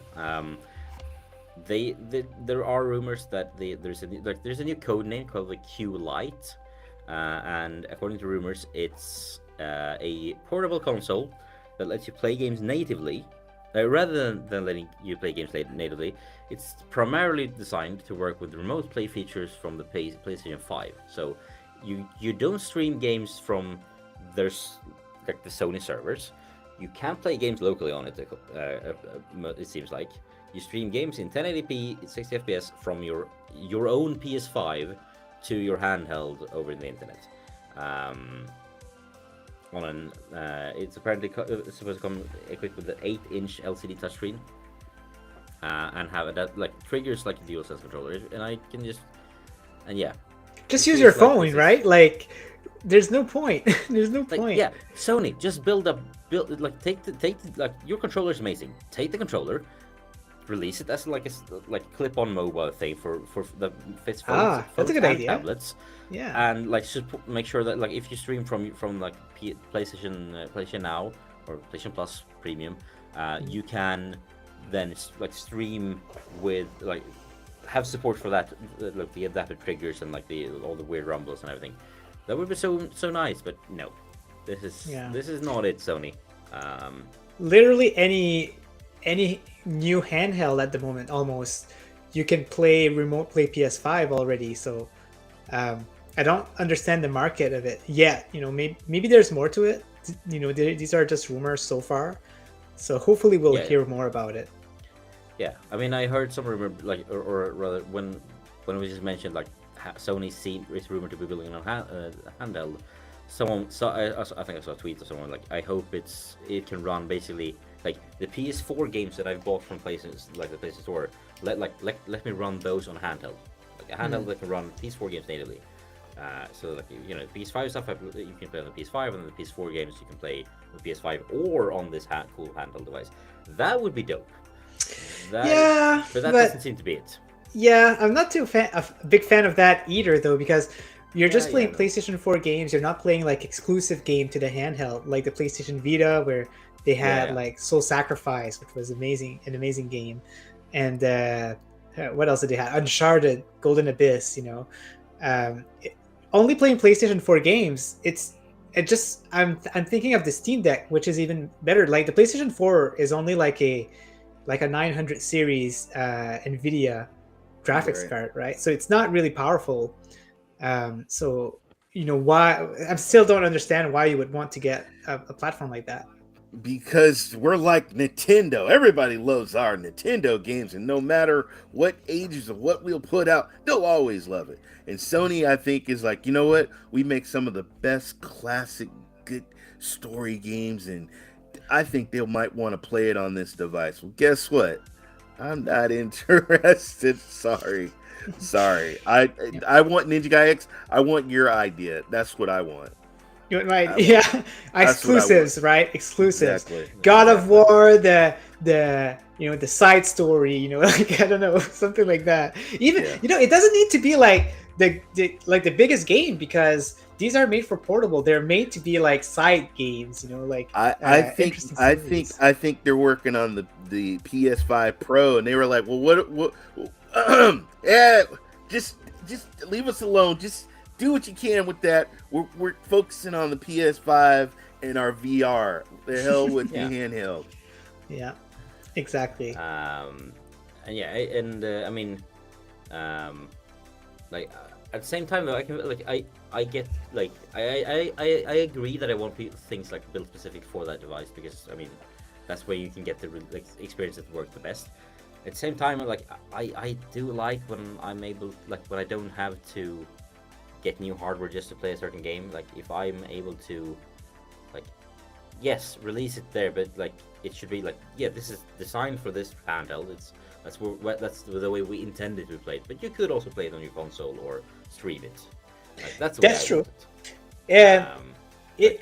There are rumors that there's a new code name called the Q Lite. and according to rumors, it's a portable console that lets you play games natively. Rather than letting you play games natively, it's primarily designed to work with remote play features from the PlayStation 5. So you don't stream games from there's like the Sony servers. You can't play games locally on it. It seems like you stream games in 1080p, 60 FPS from your own PS5 to your handheld over the internet. It's apparently supposed to come equipped with an 8-inch LCD touchscreen, and have that like triggers like a DualSense controller, and I can just use your phone, right? Like, there's no point. There's no point. Yeah, Sony, just build take your controller is amazing. Take the controller, release it as like a clip-on mobile thing for the fits phones, that's a good idea. Tablets. Yeah, and like just make sure that like if you stream from like PlayStation Now or PlayStation Plus Premium, you can then like stream with like have support for that, like the adaptive triggers and like all the weird rumbles and everything. That would be so nice, but no, this is not it, Sony. Literally any new handheld at the moment, almost you can remote play PS5 already. So I don't understand the market of it yet. Maybe there's more to it. These are just rumors so far. So hopefully we'll hear more about it. Yeah, I mean, I heard some rumor, like, or rather, when it was just mentioned, like, Sony is rumored to be building a handheld. Someone saw, I think I saw a tweet of someone like, I hope it can run basically like the PS4 games that I've bought from places like the PlayStation Store. Let me run those on a handheld, like a handheld that can run PS4 games natively. So like PS5 stuff you can play on the PS5, and the PS4 games you can play on the PS5 or on this cool handheld device. That would be dope. But that doesn't seem to be it. Yeah, I'm not a big fan of that either, though, because you're just playing PlayStation 4 games. You're not playing like exclusive game to the handheld, like the PlayStation Vita, where they had like Soul Sacrifice, which was an amazing game, and what else did they have? Uncharted, Golden Abyss. Only playing PlayStation 4 games. I'm thinking of the Steam Deck, which is even better. Like the PlayStation 4 is only like a 900 series NVIDIA graphics card, right? So it's not really powerful. So why I still don't understand why you would want to get a platform like that. Because we're like Nintendo. Everybody loves our Nintendo games, and no matter what ages of what we'll put out, they'll always love it. And Sony, I think, is like, you know what? We make some of the best classic good story games, and I think they might want to play it on this device. Well, guess what? I'm not interested. Sorry. I want NINJAGUYX. I want your idea. That's what I want. You want my exclusives, right? Exclusives. Exactly. God of War, the side story, like I don't know, something like that. Even it doesn't need to be like the biggest game, because these are made for portable. They're made to be like side games, like I think they're working on the PS5 Pro, and they were like, well, what just leave us alone. Just do what you can with that. We're focusing on the PS5 and our VR. The hell with the handheld. Yeah, exactly. Like at the same time though, I can I get like I agree that I want things like built specific for that device, because I mean that's where you can get the experience that works the best. At the same time, like I do like when I'm able, like when I don't have to get new hardware just to play a certain game. Like if I'm able to, like, yes, release it there, but like it should be like, yeah, this is designed for this handheld. That's the way we intended to be played. But you could also play it on your console or stream it. Like, that's true. Yeah.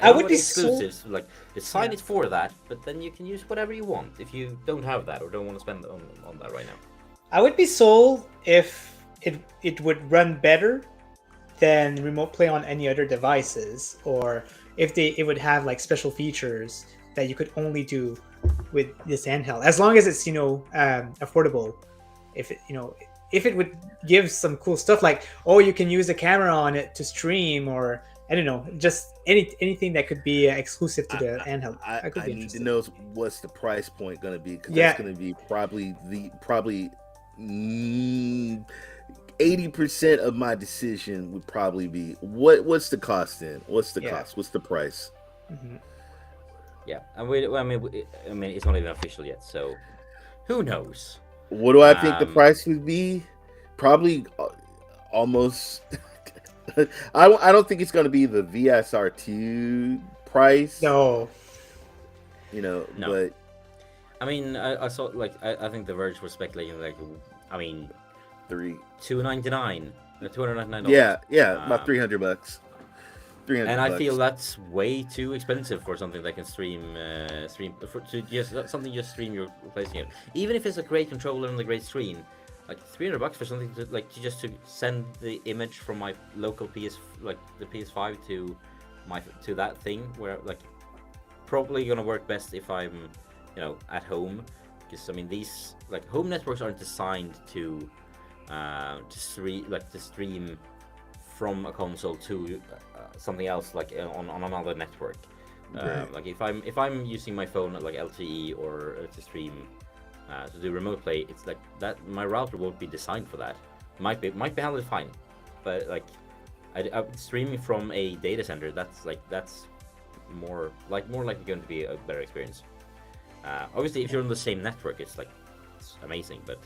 I would be exclusives, like design it for that, but then you can use whatever you want if you don't have that or don't want to spend on that right now. I would be sold if it would run better than remote play on any other devices, or if it would have like special features that you could only do with this handheld, as long as it's affordable. If it if it would give some cool stuff like, oh, you can use a camera on it to stream, or I don't know, just anything that could be exclusive to the handheld. I could be need to interesting. know what's the price point going to be, because Yeah. that's going to be probably 80% of my decision would probably be what's the cost then? What's the cost? What's the price? Mhm. Yeah, and I mean, it's not even official yet, so who knows? What do I think the price would be? Probably almost. I don't think it's going to be the VSR2 price. No. You know, No. but I mean, I saw like I think The Verge was speculating like, I mean, $299, $299. Yeah, about $300. And I feel that's way too expensive for something that can stream stream your PlayStation game. Even if it's a great controller and a great screen, like $300 for something to send the image from my local the PS5 to that thing, where like probably gonna work best if I'm at home, because I mean these like home networks aren't designed to stream from a console to something else like on another network. Right. Like if I'm using my phone like LTE or to stream to do remote play, it's like that my router won't be designed for that. Might be handled fine, but like streaming from a data center, that's more likely going to be a better experience. Obviously, if you're on the same network, it's amazing, but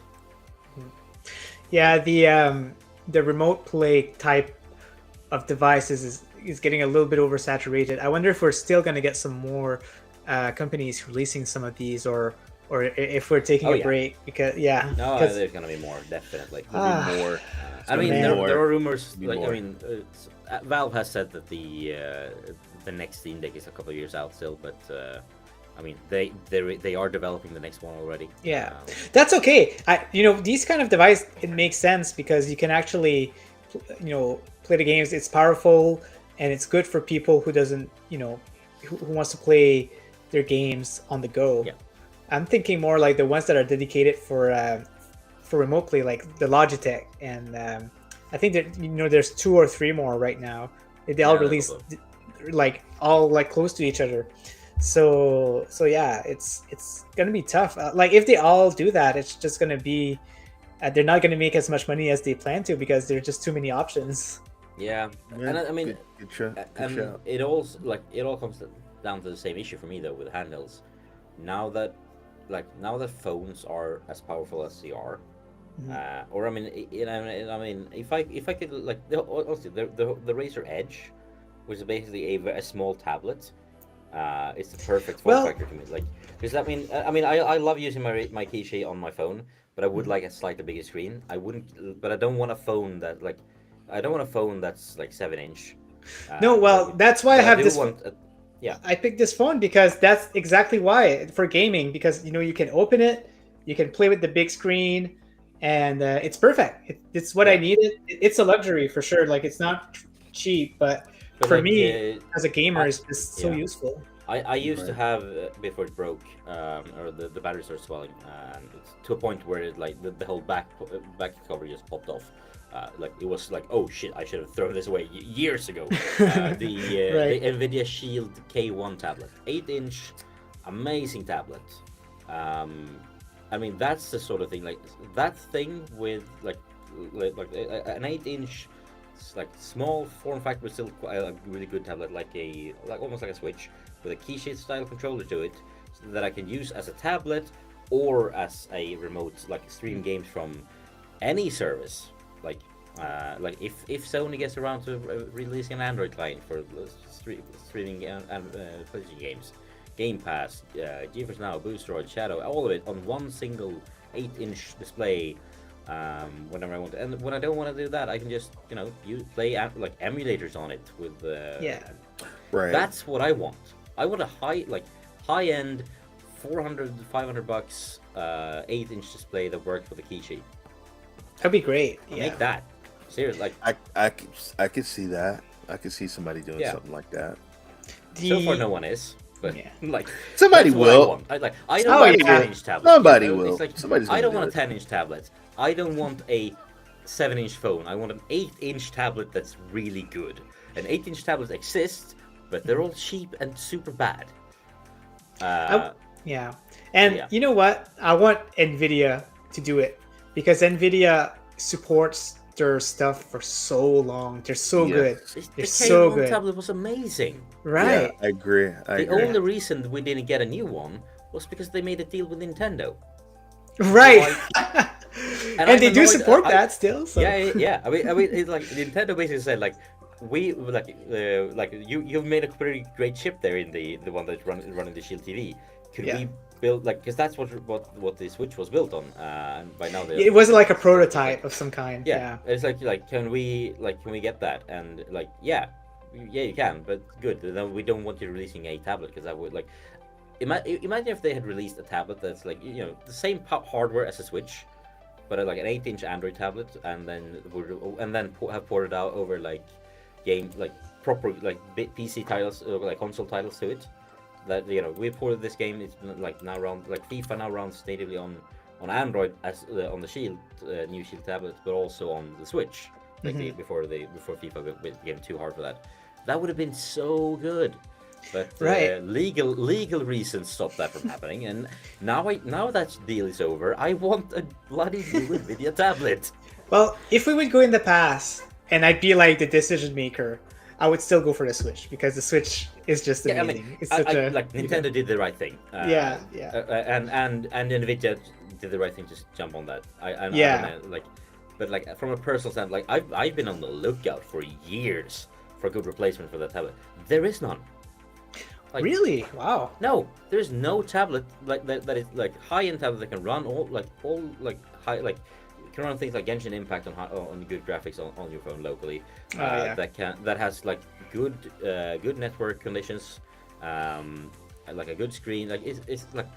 yeah, the remote play type of devices is getting a little bit oversaturated. I wonder if we're still going to get some more companies releasing some of these, or if we're taking a break, because there's going to be more, definitely. More. I mean, there are rumors more. Valve has said that the next Steam Deck is a couple of years out still, but I mean they are developing the next one already. Yeah, that's okay. These kind of device, it makes sense because you can actually play the games. It's powerful and it's good for people who doesn't who wants to play their games on the go. Yeah. I'm thinking more like the ones that are dedicated for remote play, like the Logitech, and I think that there's 2 or 3 more right now. They all released all close to each other. So yeah, it's gonna be tough. Like if they all do that, it's just gonna be they're not gonna make as much money as they plan to, because there are just too many options. Yeah, and I mean, good shout. it all comes down to the same issue for me though with handhelds. Now that phones are as powerful as they are, or I mean, if I could honestly, the Razer Edge, which is basically a small tablet, it's the perfect form factor to me. Like, because I love using my keychain on my phone, but I would like a slightly bigger screen. But I don't want a phone that's like 7-inch. No, well, that's why I have this. Yeah, I picked this phone because that's exactly why, for gaming, because you can open it, you can play with the big screen, and it's perfect. It's what I needed. It's a luxury for sure. Like, it's not cheap, but for me as a gamer, it's just so useful. I used to have before it broke, or the battery started swelling, to a point where it the whole back cover just popped off. It was like, oh shit, I should have thrown this away years ago. The Nvidia Shield K1 tablet, 8-inch, amazing tablet. I mean, that's the sort of thing, like that thing with like an 8-inch, small form factor, but still a really good tablet, almost like a Switch with a keyshade style controller to it, so that I can use as a tablet or as a remote, stream games from any service. If Sony gets around to releasing an Android client for streaming PlayStation games, Game Pass, GeForce Now, Boosteroid, Shadow, all of it on one single 8-inch display, whenever I want to. And when I don't want to do that, I can just play emulators on it with right. That's what I want. I want a high-end $400-500 8-inch display that works with a keychain. That'd be great. Make that. Seriously, I could see that. I could see somebody doing something like that. So far, no one is. But somebody will. I don't want a 10-inch tablet. Somebody will. I don't want a 10-inch tablet. I don't want a 7-inch phone. I want an 8-inch tablet that's really good. An 8-inch tablet exists, but they're all cheap and super bad. Yeah. And yeah. you know what? I want NVIDIA to do it because NVIDIA supports their stuff for so long. They're so good. The They're so K1 good. tablet was amazing. Right. Yeah, I agree. The only reason we didn't get a new one was because they made a deal with Nintendo. Right. And they do support that still. So. Yeah. I mean, it's like Nintendo basically said like, you've made a pretty great chip there in the one that's running the Shield TV. Could we build because that's what the Switch was built on, and by now it wasn't like a prototype of some kind. Yeah. It's like can we get that? And like yeah, you can, but good. Then we don't want you releasing a tablet because that would like imagine if they had released a tablet that's like the same hardware as a Switch, but like an 8-inch Android tablet, and then have ported out over like game like proper like PC titles or like console titles to it. That we ported this game. It's like now run like FIFA now runs natively on Android as on the Shield new Shield tablet, but also on the Switch. Like before FIFA became too hard for that. That would have been so good. But legal reasons stopped that from happening, and now that deal is over, I want a bloody new NVIDIA tablet. Well, if we would go in the past and I'd be like the decision maker, I would still go for the Switch because the Switch is just amazing. I mean, it's such like Nintendo did the right thing. Yeah. And NVIDIA did the right thing to jump on that. I don't know, but like from a personal standpoint, like I've been on the lookout for years for a good replacement for that tablet. There is none. Like, really? Wow. No, there's no tablet like that is like high-end tablet that can run all can run things like Genshin Impact on good graphics on your phone locally. That has like good network conditions, like a good screen. Like it's like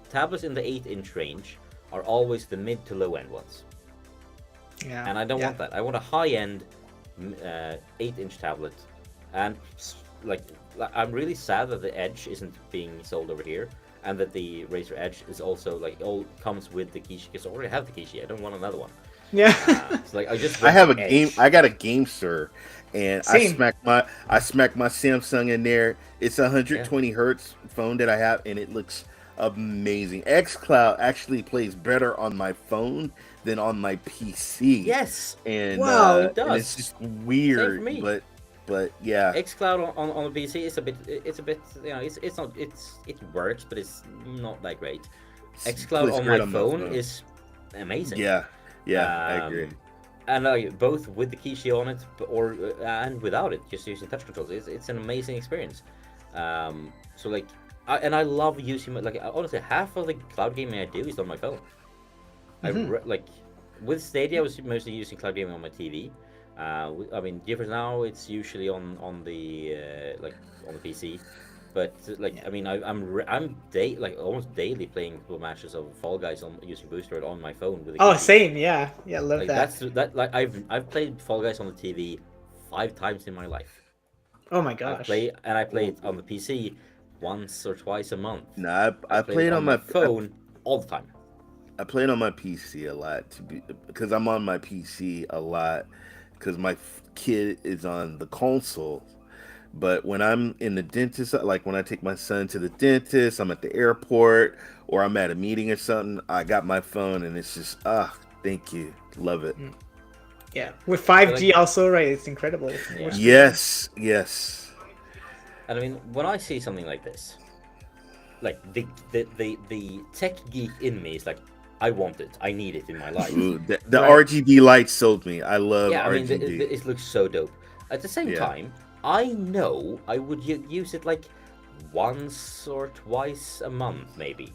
tablets in the 8-inch range are always the mid to low end ones. Yeah. And I don't want that. I want a high-end 8-inch tablet, and like I'm really sad that the Edge isn't being sold over here, and that the Razer Edge is also like all comes with the Kishi, because I already have the Kishi. I don't want another one. Yeah. So like I have a game. I got a GameSir, and I smacked my Samsung in there. It's a 120 hertz phone that I have, and it looks amazing. XCloud actually plays better on my phone than on my PC. Yes. And it does. and it's just weird, Same for me. But yeah. XCloud on the PC is a bit it works, but it's not that great. XCloud on my phone is amazing. Yeah, I agree. And both with the Kishi on it and without it, just using touch controls, it's an amazing experience. So like, I love using honestly half of the cloud gaming I do is on my phone. Like with Stadia, I was mostly using cloud gaming on my TV. I mean, different now. It's usually on the on the PC, but like I mean, I'm almost daily playing little matches of Fall Guys using Booster on my phone with. Same, yeah, love like, that. I've played Fall Guys on the TV 5 times in my life. Oh my gosh! I played on the PC once or twice a month. No, I played on my phone all the time. I played on my PC a lot because I'm on my PC a lot. Because my kid is on the console, but when I'm in the dentist, like when I take my son to the dentist, I'm at the airport or I'm at a meeting or something, I got my phone and it's just thank you, love it. Yeah, with 5G also, right? It's incredible. Yeah. Yes. And I mean, when I see something like this, like the tech geek in me is like, I want it. I need it in my life. Ooh, the RGB lights sold me. I love RGB. I mean, it looks so dope. At the same time, I know I would use it like once or twice a month, maybe.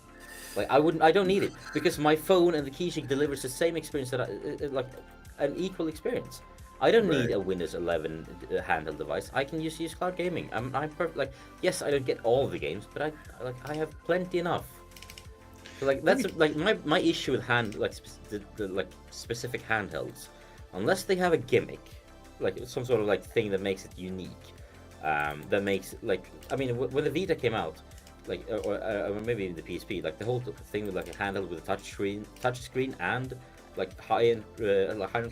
Like I don't need it because my phone and the Kishi delivers the same experience that like an equal experience. I don't need a Windows 11 handheld device. I can just use cloud gaming. I'm perfect. Like yes, I don't get all the games, but I have plenty enough. So like that's like my issue with the specific handhelds, unless they have a gimmick, like some sort of like thing that makes it unique, that makes like I mean when the Vita came out, like or maybe the PSP, like the whole thing with like a handheld with a touch screen and like high-end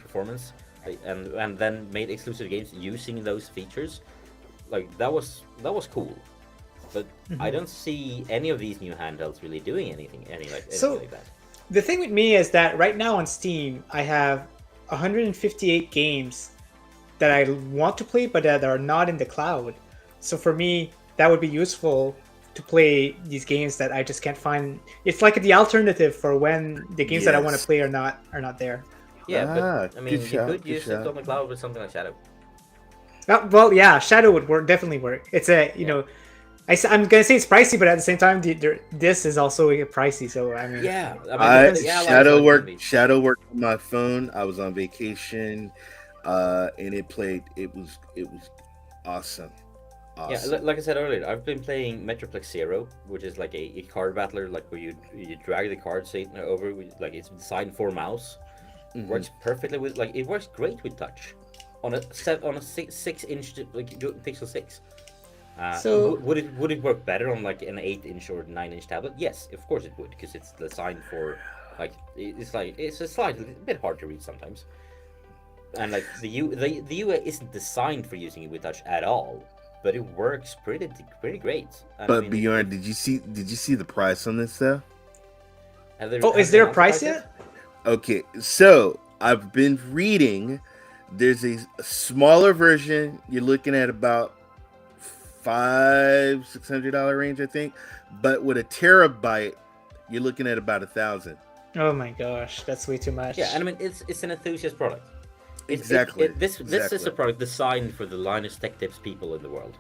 performance, and then made exclusive games using those features, like that was cool. But I don't see any of these new handhelds really doing anything like that. The thing with me is that right now on Steam, I have 158 games that I want to play, but that are not in the cloud. So for me, that would be useful to play these games that I just can't find. It's like the alternative for when the games that I want to play are not there. Yeah, but I mean, you could use it on the cloud with something like Shadow. Well, yeah, Shadow would definitely work. It's a I'm gonna say it's pricey, but at the same time, this is also pricey. So I mean, Shadow worked on my phone. I was on vacation, and it played. It was awesome. Yeah, like I said earlier, I've been playing Metroplex Zero, which is like a card battler, like where you drag the card state over, like it's designed for mouse. Works perfectly with it works great with touch, on a 6-inch like Pixel 6. So would it work better on like an 8-inch or 9-inch tablet? Yes, of course it would, because it's designed for it's a slightly bit hard to read sometimes, and like the UI isn't designed for using it with touch at all, but it works pretty great. And but Bjorn, did you see the price on this though? Is there a price yet? Okay, so I've been reading. There's a smaller version. You're looking at about $500-600 range, I think. But with a terabyte, you're looking at about $1,000. Oh my gosh, that's way too much. Yeah, and I mean it's an enthusiast product. Exactly. This is a product designed for the Linus Tech Tips people in the world.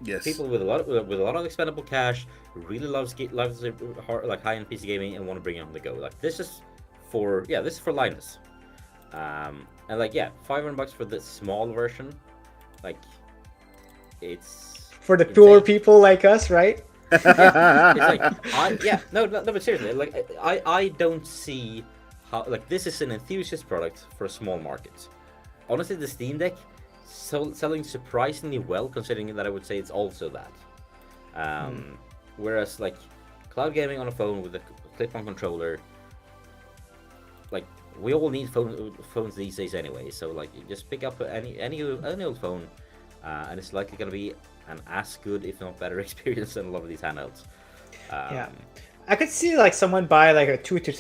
Yes. People with a lot of expendable cash, really loves like high-end PC gaming and want to bring it on the go. Like this is for Linus. And like $500 for the small version, like it's for the poor people like us, right? It's like no, but seriously, like I don't see how, like, this is an enthusiast product for small markets. Honestly, the Steam Deck selling surprisingly well, considering that I would say it's also that. Whereas like cloud gaming on a phone with a clip-on controller, like we all need phones these days anyway. So like you just pick up any old phone, and it's likely going to be an as good, if not better, experience than a lot of these handhelds. I could see like someone buy like a $200 to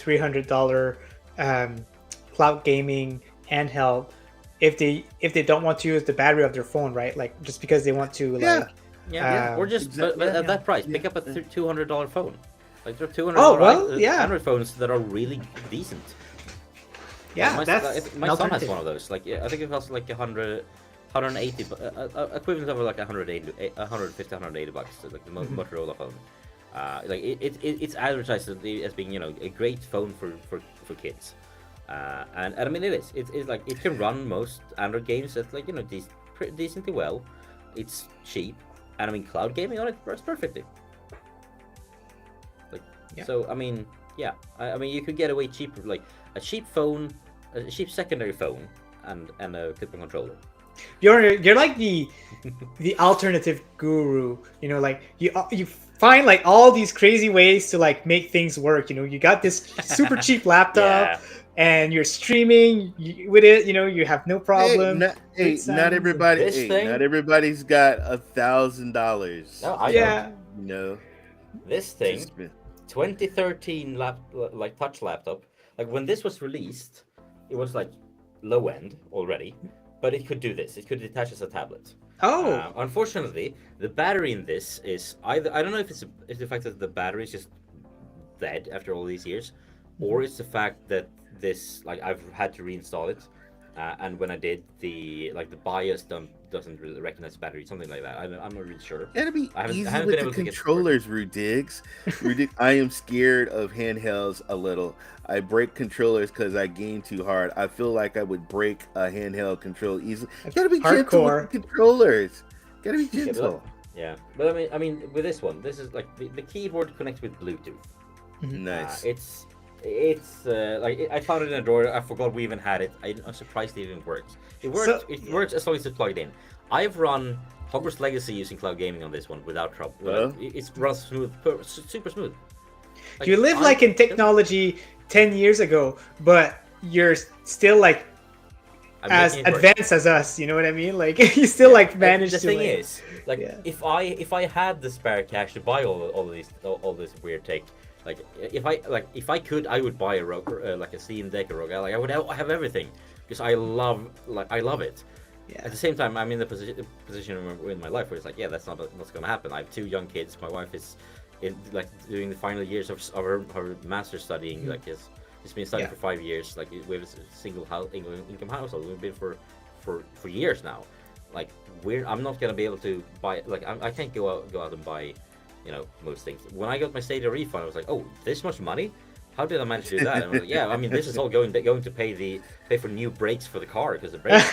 $300 cloud gaming handheld if they don't want to use the battery of their phone, right? Like just because they want to or just but at that price, pick up a $200 phone. Like there are $200 Android phones that are really decent. Yeah, my son has one of those. Like I think it costs like 180, equivalent of like 150, $180, like the Motorola phone. Like it's advertised as being, you know, a great phone for kids, and I mean it's like it can run most Android games at, like, you know, decently well. It's cheap, and I mean cloud gaming on it works perfectly. Like so, I mean I mean you could get away cheaper, like a cheap phone, a cheap secondary phone, and a clip-on controller. You're like the alternative guru, you know, like you find like all these crazy ways to like make things work. You know, you got this super cheap laptop and you're streaming with it, you know, you have no problem. Not everybody's got $1,000. No, I don't. You know, this thing, 2013 like touch laptop, like when this was released, it was like low end already. But it could do this. It could detach as a tablet. Oh. Unfortunately, the battery in this is either, I don't know if it's the fact that the battery is just dead after all these years, or it's the fact that this, like, I've had to reinstall it, and when I did, the BIOS doesn't really recognize battery, something like that. I'm not really sure. It'll be easy with the controllers, Rudigs. I am scared of handhelds a little. I break controllers because I game too hard. I feel like I would break a handheld controller easily. You gotta be gentle with the controllers. Gotta be gentle. But I mean, with this one, this is like the keyboard connects with Bluetooth. Nice. It's like I found it in a drawer. I forgot we even had it. I'm surprised it even works. It works. It works as long as it's plugged in. I've run Hogwarts Legacy using cloud gaming on this one without trouble. It runs smooth, super smooth. Like, you live like in technology 10 years ago, but you're still like I'm as making it work. advanced as us. You know what I mean? Like you still like manage The to. thing Like, is, like, yeah. if I had the spare cash to buy all this weird tech, like if I could, I would buy a Rokk, like a Steam Deck or Rokk. Like I would have everything because I love it. Yeah. At the same time, I'm in the position in my life where it's like, yeah, that's not what's going to happen. I have 2 young kids. My wife is like doing the final years of her master's studying. Like she's been studying for 5 years. Like we have a single income household. We've been for years now. Like I'm not gonna be able to buy. Like I can't go out and buy, most things. When I got my Stadia refund, I was like, oh, this much money? How did I manage to do that? And I was like, yeah, I mean, this is all going to pay for new brakes for the car because the brakes.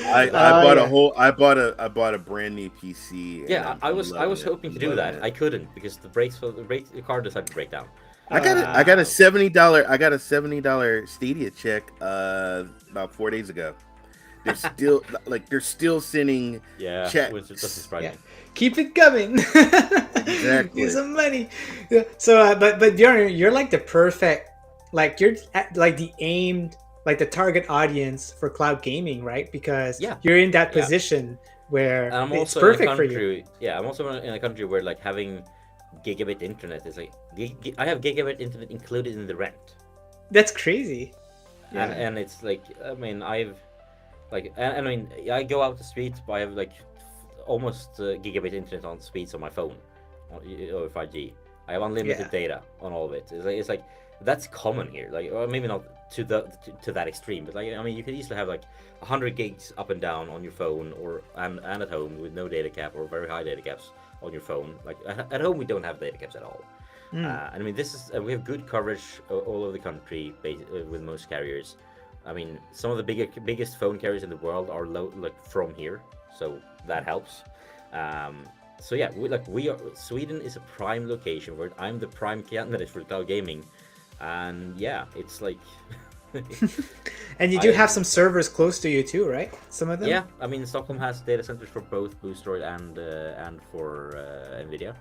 I bought a brand new PC. Yeah, I was hoping to do that. I couldn't because the car decided to break down. I got a $70 Stadia check about 4 days ago. They're still sending checks. Which doesn't surprise me. Keep it coming. Exactly. Get some money. Yeah. So, but Bjorn, you're like the perfect, like you're like the aimed, like the target audience for cloud gaming, right? Because you're in that position where it's perfect for you. Yeah, I'm also in a country where like having gigabit internet is like I have gigabit internet included in the rent. That's crazy. Yeah. And it's like I mean I go out the street, but I have like almost gigabit internet on speeds on my phone, or 5G. I have unlimited data on all of it. It's like that's common here. Like, or maybe not to that extreme, but like I mean, you could easily have like 100 gigs up and down on your phone, and at home with no data cap or very high data caps on your phone. Like at home, we don't have data caps at all. I mean, this is we have good coverage all over the country with most carriers. I mean, some of the biggest phone carriers in the world are from here, so that helps. So yeah, Sweden is a prime location where I'm the prime candidate for cloud gaming, and yeah, it's like. And you do have some servers close to you too, right? Some of them. Yeah, I mean, Stockholm has data centers for both Boosteroid and for Nvidia,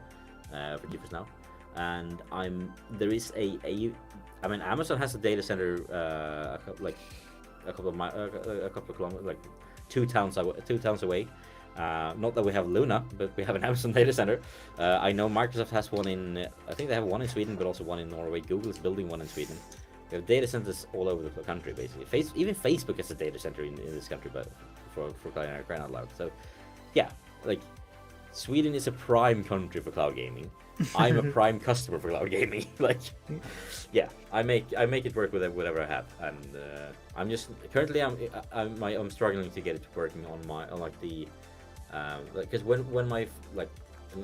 for GeForce Now, and there is I mean, Amazon has a data center a couple of kilometers, like 2 towns away. Not that we have Luna, but we have an Amazon data center. I know Microsoft has one I think they have one in Sweden, but also one in Norway. Google is building one in Sweden. We have data centers all over the country, basically. Even Facebook has a data center in this country, but for crying out loud. So, yeah, like Sweden is a prime country for cloud gaming. I'm a prime customer for cloud gaming. Like, yeah, I make it work with whatever I have, and I'm just currently I'm struggling to get it working on like the because when my like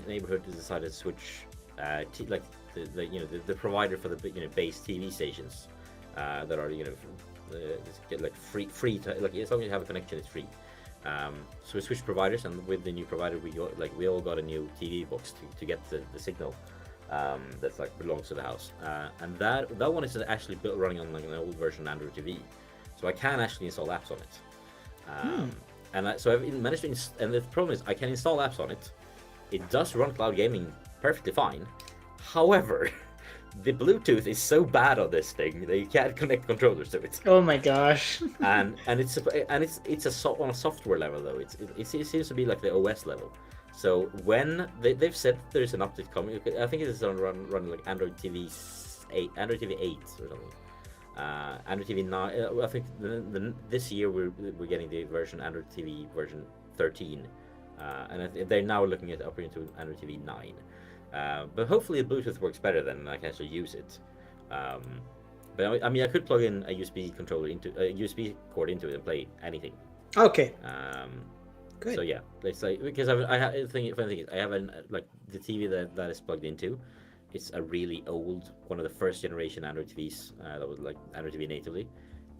neighborhood decided to switch the provider for the base TV stations that are get like free to, like as long as you have a connection, it's free. So we switched providers, and with the new provider, we all got a new TV box to get the signal that's like belongs to the house, and that one is actually running on like an old version Android TV, so I can actually install apps on it. And so I've managed to and the problem is I can install apps on it. It does run cloud gaming perfectly fine. However, the Bluetooth is so bad on this thing that you can't connect controllers to it. Oh my gosh! and it's on a software level though. It seems to be like the OS level. So when they've said there's an update coming, I think it is on run like Android TV 8, Android TV 8 or something. Android TV 9. I think this year we're getting the version Android TV version 13, and they're now looking at upgrading to Android TV 9. But hopefully the Bluetooth works better then, and I can actually use it. But I mean, I could plug in a USB controller into a USB cord into it and play anything. Okay. Good. So yeah, it's like because I have like the TV that is plugged into. It's a really old, one of the first generation Android TVs that was like Android TV natively.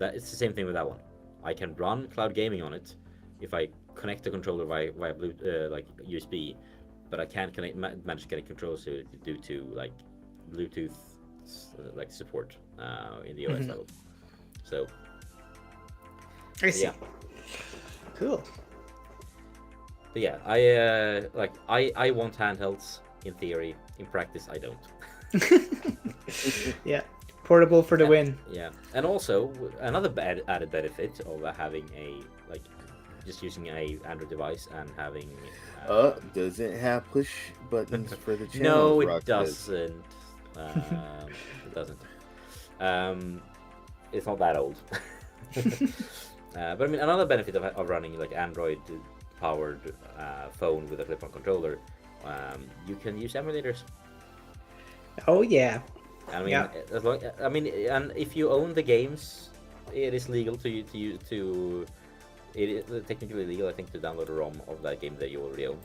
It's the same thing with that one. I can run cloud gaming on it if I connect the controller via Bluetooth, like USB, but I can't manage to connect controllers to it due to like Bluetooth like support in the OS level. So I see. Yeah. Cool. But yeah, I want handhelds in theory. In practice, I don't. Yeah. Portable for the win. Yeah, and also another added benefit of having just using a Android device and having. Does it have push buttons for the channel? No, it doesn't. It doesn't. It's not that old. But I mean, another benefit of running like Android-powered phone with a flip-on controller, you can use emulators. Oh yeah. I mean, and if you own the games, it is legal to it is technically legal, I think, to download a ROM of that game that you already own.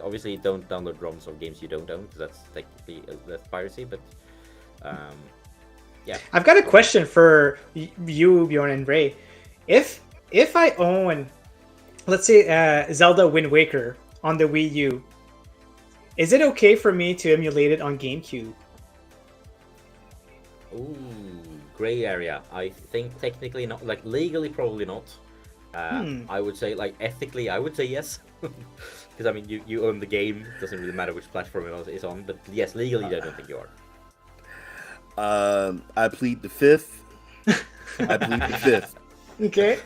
Obviously, don't download ROMs of games you don't own, because that's technically that's piracy. But yeah, I've got a question for you, Bjorn and Ray. If I own, let's say, Zelda Wind Waker on the Wii U, is it okay for me to emulate it on GameCube? Ooh, gray area. I think technically not. Like legally, probably not. I would say, like, ethically, I would say yes. Because I mean, you own the game. It doesn't really matter which platform it's on. But yes, legally, I don't think you are. I plead the fifth. Okay.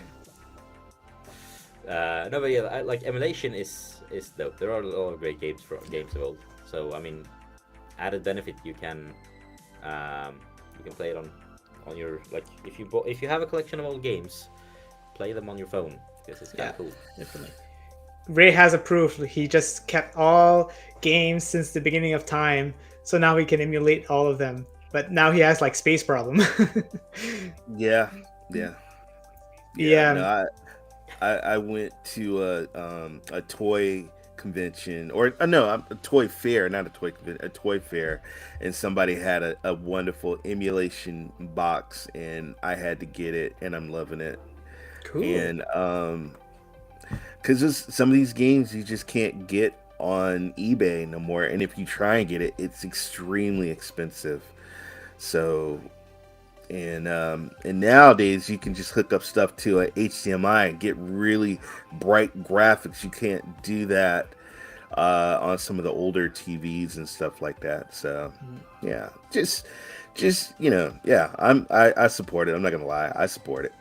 No, but yeah, like emulation is dope. There are a lot of great games of old. So I mean, added benefit, you can play it on your, like, if you have a collection of old games, play them on your phone, because it's kind of cool. Definitely. Ray has approved. He just kept all games since the beginning of time, so now he can emulate all of them. But now he has like space problem. Yeah. No, I went to a toy convention, or no, a toy fair, not a toy convention, a toy fair, and somebody had a wonderful emulation box, and I had to get it, and I'm loving it. Cool. And because some of these games you just can't get on eBay no more, and if you try and get it, it's extremely expensive. So, and nowadays you can just hook up stuff to a HDMI and get really bright graphics. You can't do that on some of the older TVs and stuff like that. So, yeah, just yeah, I support it. I'm not gonna lie, I support it.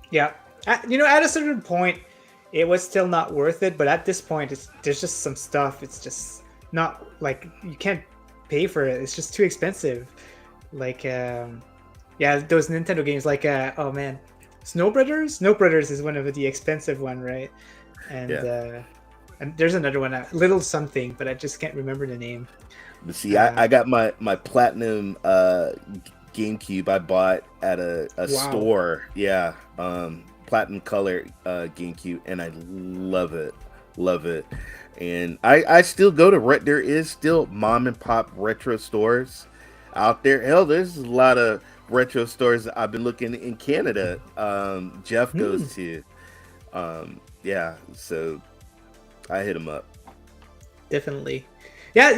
Yeah, at a certain point, it was still not worth it. But at this point, there's just some stuff. It's just not, like, you can't pay for it. It's just too expensive. Like, yeah, those Nintendo games, like, oh man, Snow Brothers is one of the expensive one, right? And and there's another one, Little Something, but I just can't remember the name. But see, I got my platinum GameCube I bought at a store. Yeah, platinum color GameCube, and I love it. And I still go to there is still mom and pop retro stores out there. Hell, there's a lot of retro stores I've been looking in Canada. Jeff goes to. Yeah, so I hit him up. Definitely. Yeah,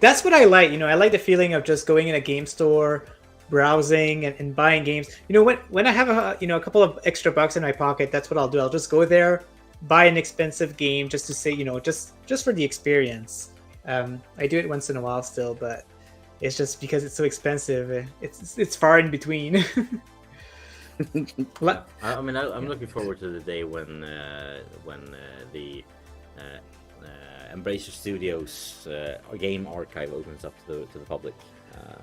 that's what I like. I like the feeling of just going in a game store, browsing and buying games. When I have a couple of extra bucks in my pocket, that's what I'll do. I'll just go there, buy an expensive game just to say, just for the experience. I do it once in a while still, but it's just because it's so expensive. It's far in between. I mean, I'm looking forward to the day when the Embracer Studios game archive opens up to the public,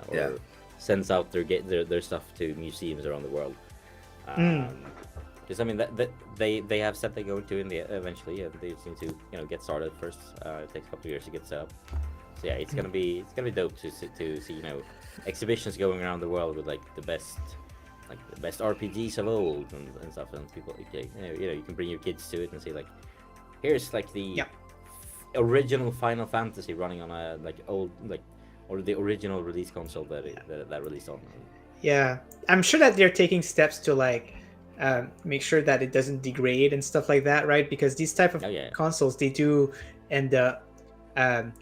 or sends out their stuff to museums around the world. Because I mean, that they have said they're going to eventually. They just need to get started first. It takes a couple of years to get set up. So yeah, it's gonna be dope to see exhibitions going around the world with the best RPGs of old and stuff, and people you can bring your kids to it and see here's the original Final Fantasy running on a old or the original release console that released on. Yeah, I'm sure that they're taking steps to make sure that it doesn't degrade and stuff like that, right? Because these type of consoles, they do end up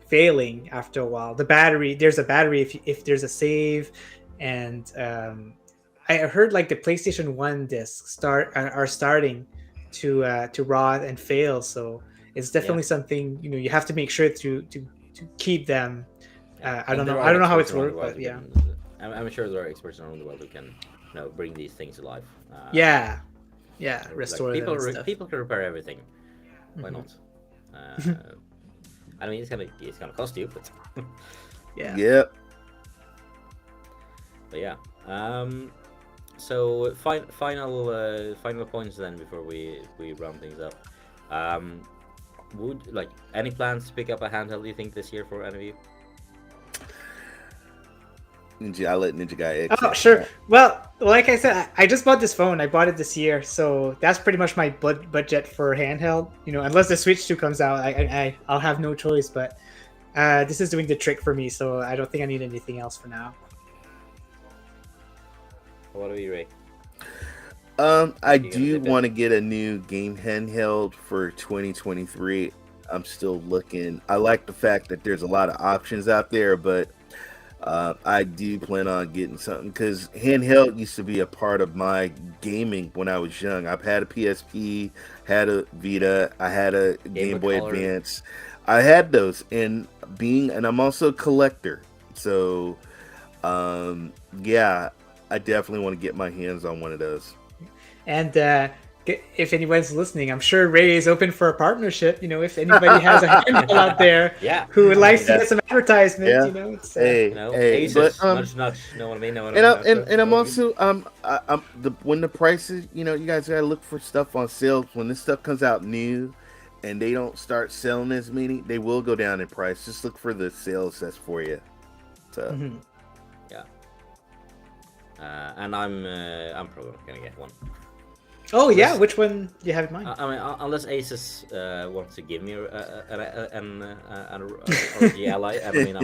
failing after a while. There's a battery if there's a save, and I heard the PlayStation 1 discs are starting to rot and fail. So it's definitely something you have to make sure to keep them. I don't know how it's worked, but yeah. I'm sure there are experts around the world who can, bring these things to life. Yeah, like, restore people. them and stuff. People can repair everything. Why not? I mean, it's gonna cost you, but Yeah. Yep. but yeah. So final points then before we round things up. Would like any plans to pick up a handheld? Do you think this year for any of you? I'll let Ninja Guy X. Oh, sure. Well, like I said, I just bought this phone. I bought it this year, so that's pretty much my budget for handheld. Unless the Switch 2 comes out, I'll have no choice. But this is doing the trick for me, so I don't think I need anything else for now. What are you, Ray? I do want to get a new game handheld for 2023. I'm still looking. I like the fact that there's a lot of options out there, but I do plan on getting something because handheld used to be a part of my gaming when I was young. I've had a PSP, had a Vita, I had a Game Boy Advance. I had those, and I'm also a collector. So, yeah, I definitely want to get my hands on one of those. And if anyone's listening, I'm sure Ray is open for a partnership. If anybody has a handle out there who would like to get some advertisement, it's, hey, Aces, but nudge, nudge. Know what I mean? And I'm also when the prices, you guys gotta look for stuff on sale. When this stuff comes out new, and they don't start selling as many, they will go down in price. Just look for the sales that's for you. So. Yeah. And I'm probably not gonna get one. Oh yeah, which one do you have in mind? I mean, unless Asus wants to give me an ROG Ally. I mean,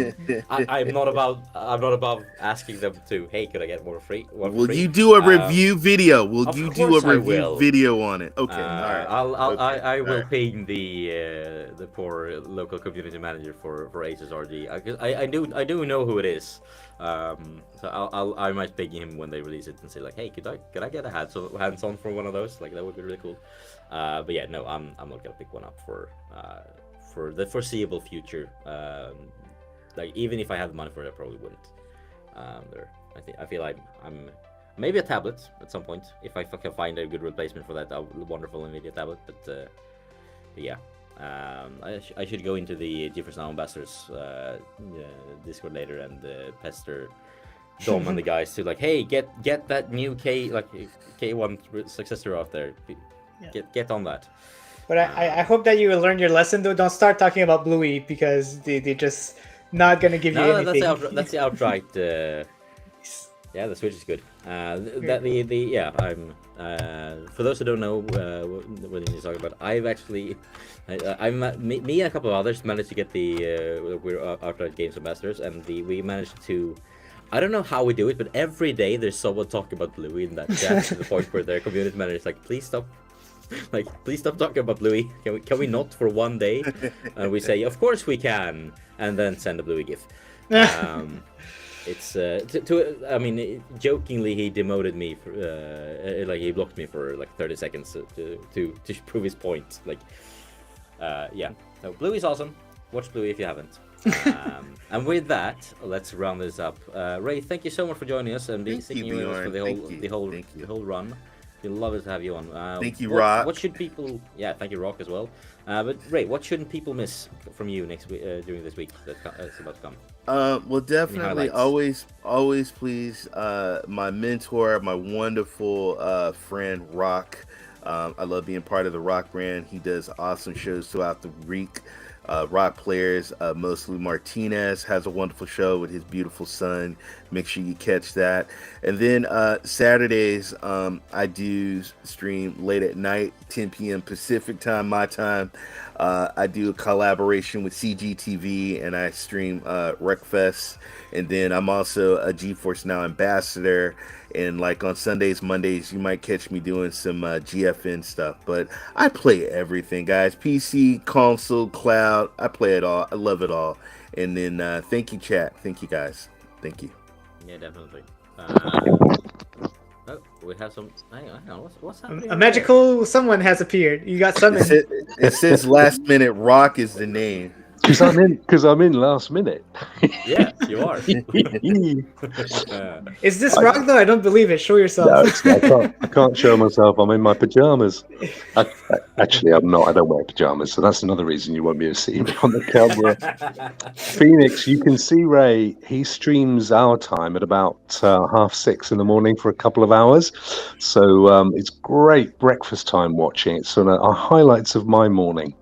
I'm not above asking them to. Hey, could I get one free? Will you do a review video? Will you do a review video on it? Okay, all right. I will ping the poor local community manager for Asus RG. I do know who it is. So I might ping him when they release it and say like, hey, could I get a hands on for one of those? Like that would be really cool. But yeah, no, I'm not gonna pick one up for the foreseeable future. Like even if I had the money for it, I probably wouldn't. I feel like I'm maybe a tablet at some point if I can find a good replacement for that wonderful NVIDIA tablet. But yeah. I should go into the GeForce Now Ambassadors Discord later and pester Dom and the guys to like, hey, get that new K1 successor out there. Get on that. But I hope that you will learn your lesson though. Don't start talking about Bluey because they're just not gonna give you anything. That's the outright. Yeah, the Switch is good. I'm for those who don't know what he's talking about. I've actually, me and a couple of others managed to get we're outright games ambassadors, and we managed to. I don't know how we do it, but every day there's someone talking about Bluey in that chat to the point where their community manager is like, please stop talking about Bluey. Can we not for one day? And we say, of course we can, and then send a Bluey gif. It's I mean, jokingly he demoted me for like he blocked me for like 30 seconds to prove his point. Like yeah, so Bluey's awesome. Watch Bluey if you haven't. And with that, let's round this up. Ray, thank you so much for joining us and sticking with us for the whole run. We'd love to have you on. Thank you, Rock. What should people? Yeah, thank you, Rock, as well. But Ray, what shouldn't people miss from you next week during this week that's about to come? Well, definitely, always, please, my mentor, my wonderful friend, Rock. I love being part of the Rock brand. He does awesome shows throughout the week. Rock players, mostly Martinez has a wonderful show with his beautiful son. Make sure you catch that. And then Saturdays, I do stream late at night, 10 p.m. Pacific time, my time. I do a collaboration with CGTV and I stream Wreckfest. And then I'm also a GeForce Now ambassador. And like on Sundays, Mondays, you might catch me doing some GFN stuff. But I play everything, guys. PC, console, cloud. I play it all. I love it all. And then thank you, chat. Thank you, guys. Thank you. Yeah, definitely. Oh, we have some. Hang on. What's happening? A magical someone has appeared. You got summoned. It says last minute Rock is the name. Because I'm in last minute. Yes, you are. Is this Rokk though? I don't believe it. Show yourself. No, I can't show myself. I'm in my pajamas. Actually, I'm not. I don't wear pajamas, so that's another reason you won't be able to see me on the camera. Phoenix, you can see Ray. He streams our time at about 6:30 in the morning for a couple of hours. So it's great breakfast time watching. It's sort of highlights of my morning.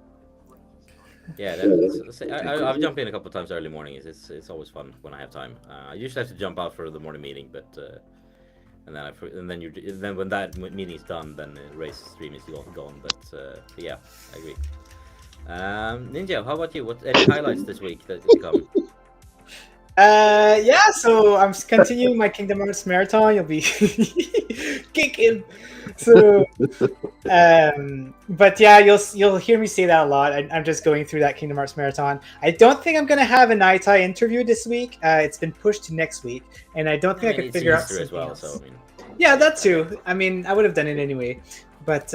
Yeah, I've jumped in a couple of times early morning. It's always fun when I have time. I usually have to jump out for the morning meeting, but and then when that meeting is done, then Ray's stream is gone. But yeah, I agree. Ninja, how about you? Any highlights this week that come? Yeah, so I'm continuing my Kingdom Hearts marathon. You'll be kicking. So, but yeah, you'll hear me say that a lot. I'm just going through that Kingdom Hearts marathon. I don't think I'm gonna have an Itai interview this week. It's been pushed to next week, and I don't think I could figure out something as well. else. So, I mean, yeah, that too. I mean, I would have done it anyway. But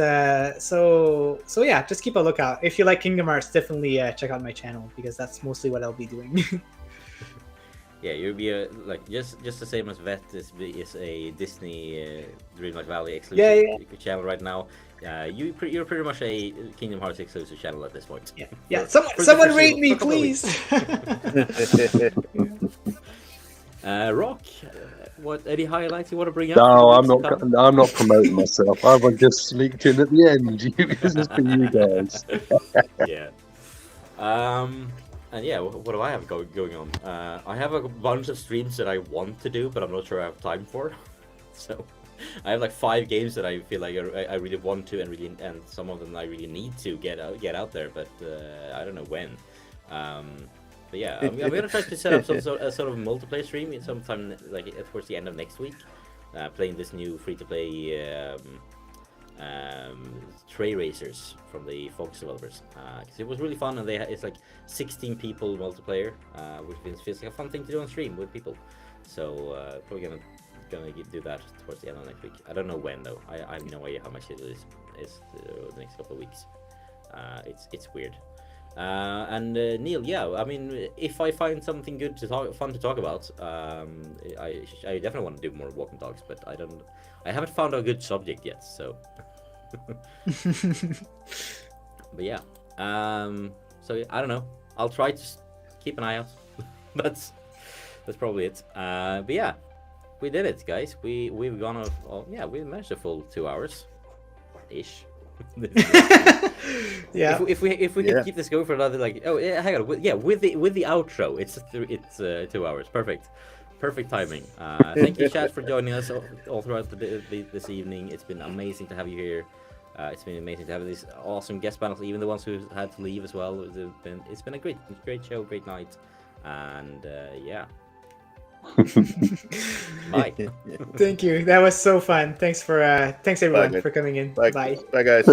so yeah, just keep a lookout. If you like Kingdom Hearts, definitely check out my channel because that's mostly what I'll be doing. yeah, you'll be like just the same as Vet is a Disney Dreamlight Valley exclusive channel right now. You're pretty much a Kingdom Hearts exclusive channel at this point. Yeah. Someone rate me, please. Rokk, what any highlights you want to bring up? No, I'm not promoting myself. I was just sneaked in at the end. This is for you guys. Yeah. And yeah, what do I have going on? I have a bunch of streams that I want to do, but I'm not sure I have time for. So I have like 5 games that I feel like I really want to, and some of them I really need to get out there, but I don't know when. But yeah, I'm gonna try to set up a sort of multiplayer stream sometime like towards the end of next week, playing this new free-to-play Tray Racers from the Fox developers. Because it was really fun, and it's like 16 people multiplayer, which feels like a fun thing to do on stream with people. So probably gonna do that towards the end of next week. I don't know when though. I have no idea how my schedule is the next couple of weeks. It's weird. And Neil, yeah, I mean, if I find something good fun to talk about, I definitely want to do more walk and talks, but I haven't found a good subject yet, so. But yeah, so I don't know. I'll try to keep an eye out. That's probably it. But yeah, we did it, guys. We've gone we managed a full 2 hours ish. Yeah. If we can keep this going for another hang on, with the outro, it's 2 hours. Perfect timing. Thank you, chat, for joining us all throughout this evening. It's been amazing to have you here. It's been amazing to have these awesome guest panels, even the ones who had to leave as well. It's been a great show, great night, and yeah. Bye. Thank you. That was so fun. Thanks everyone for coming in. Bye. Bye. Bye, guys.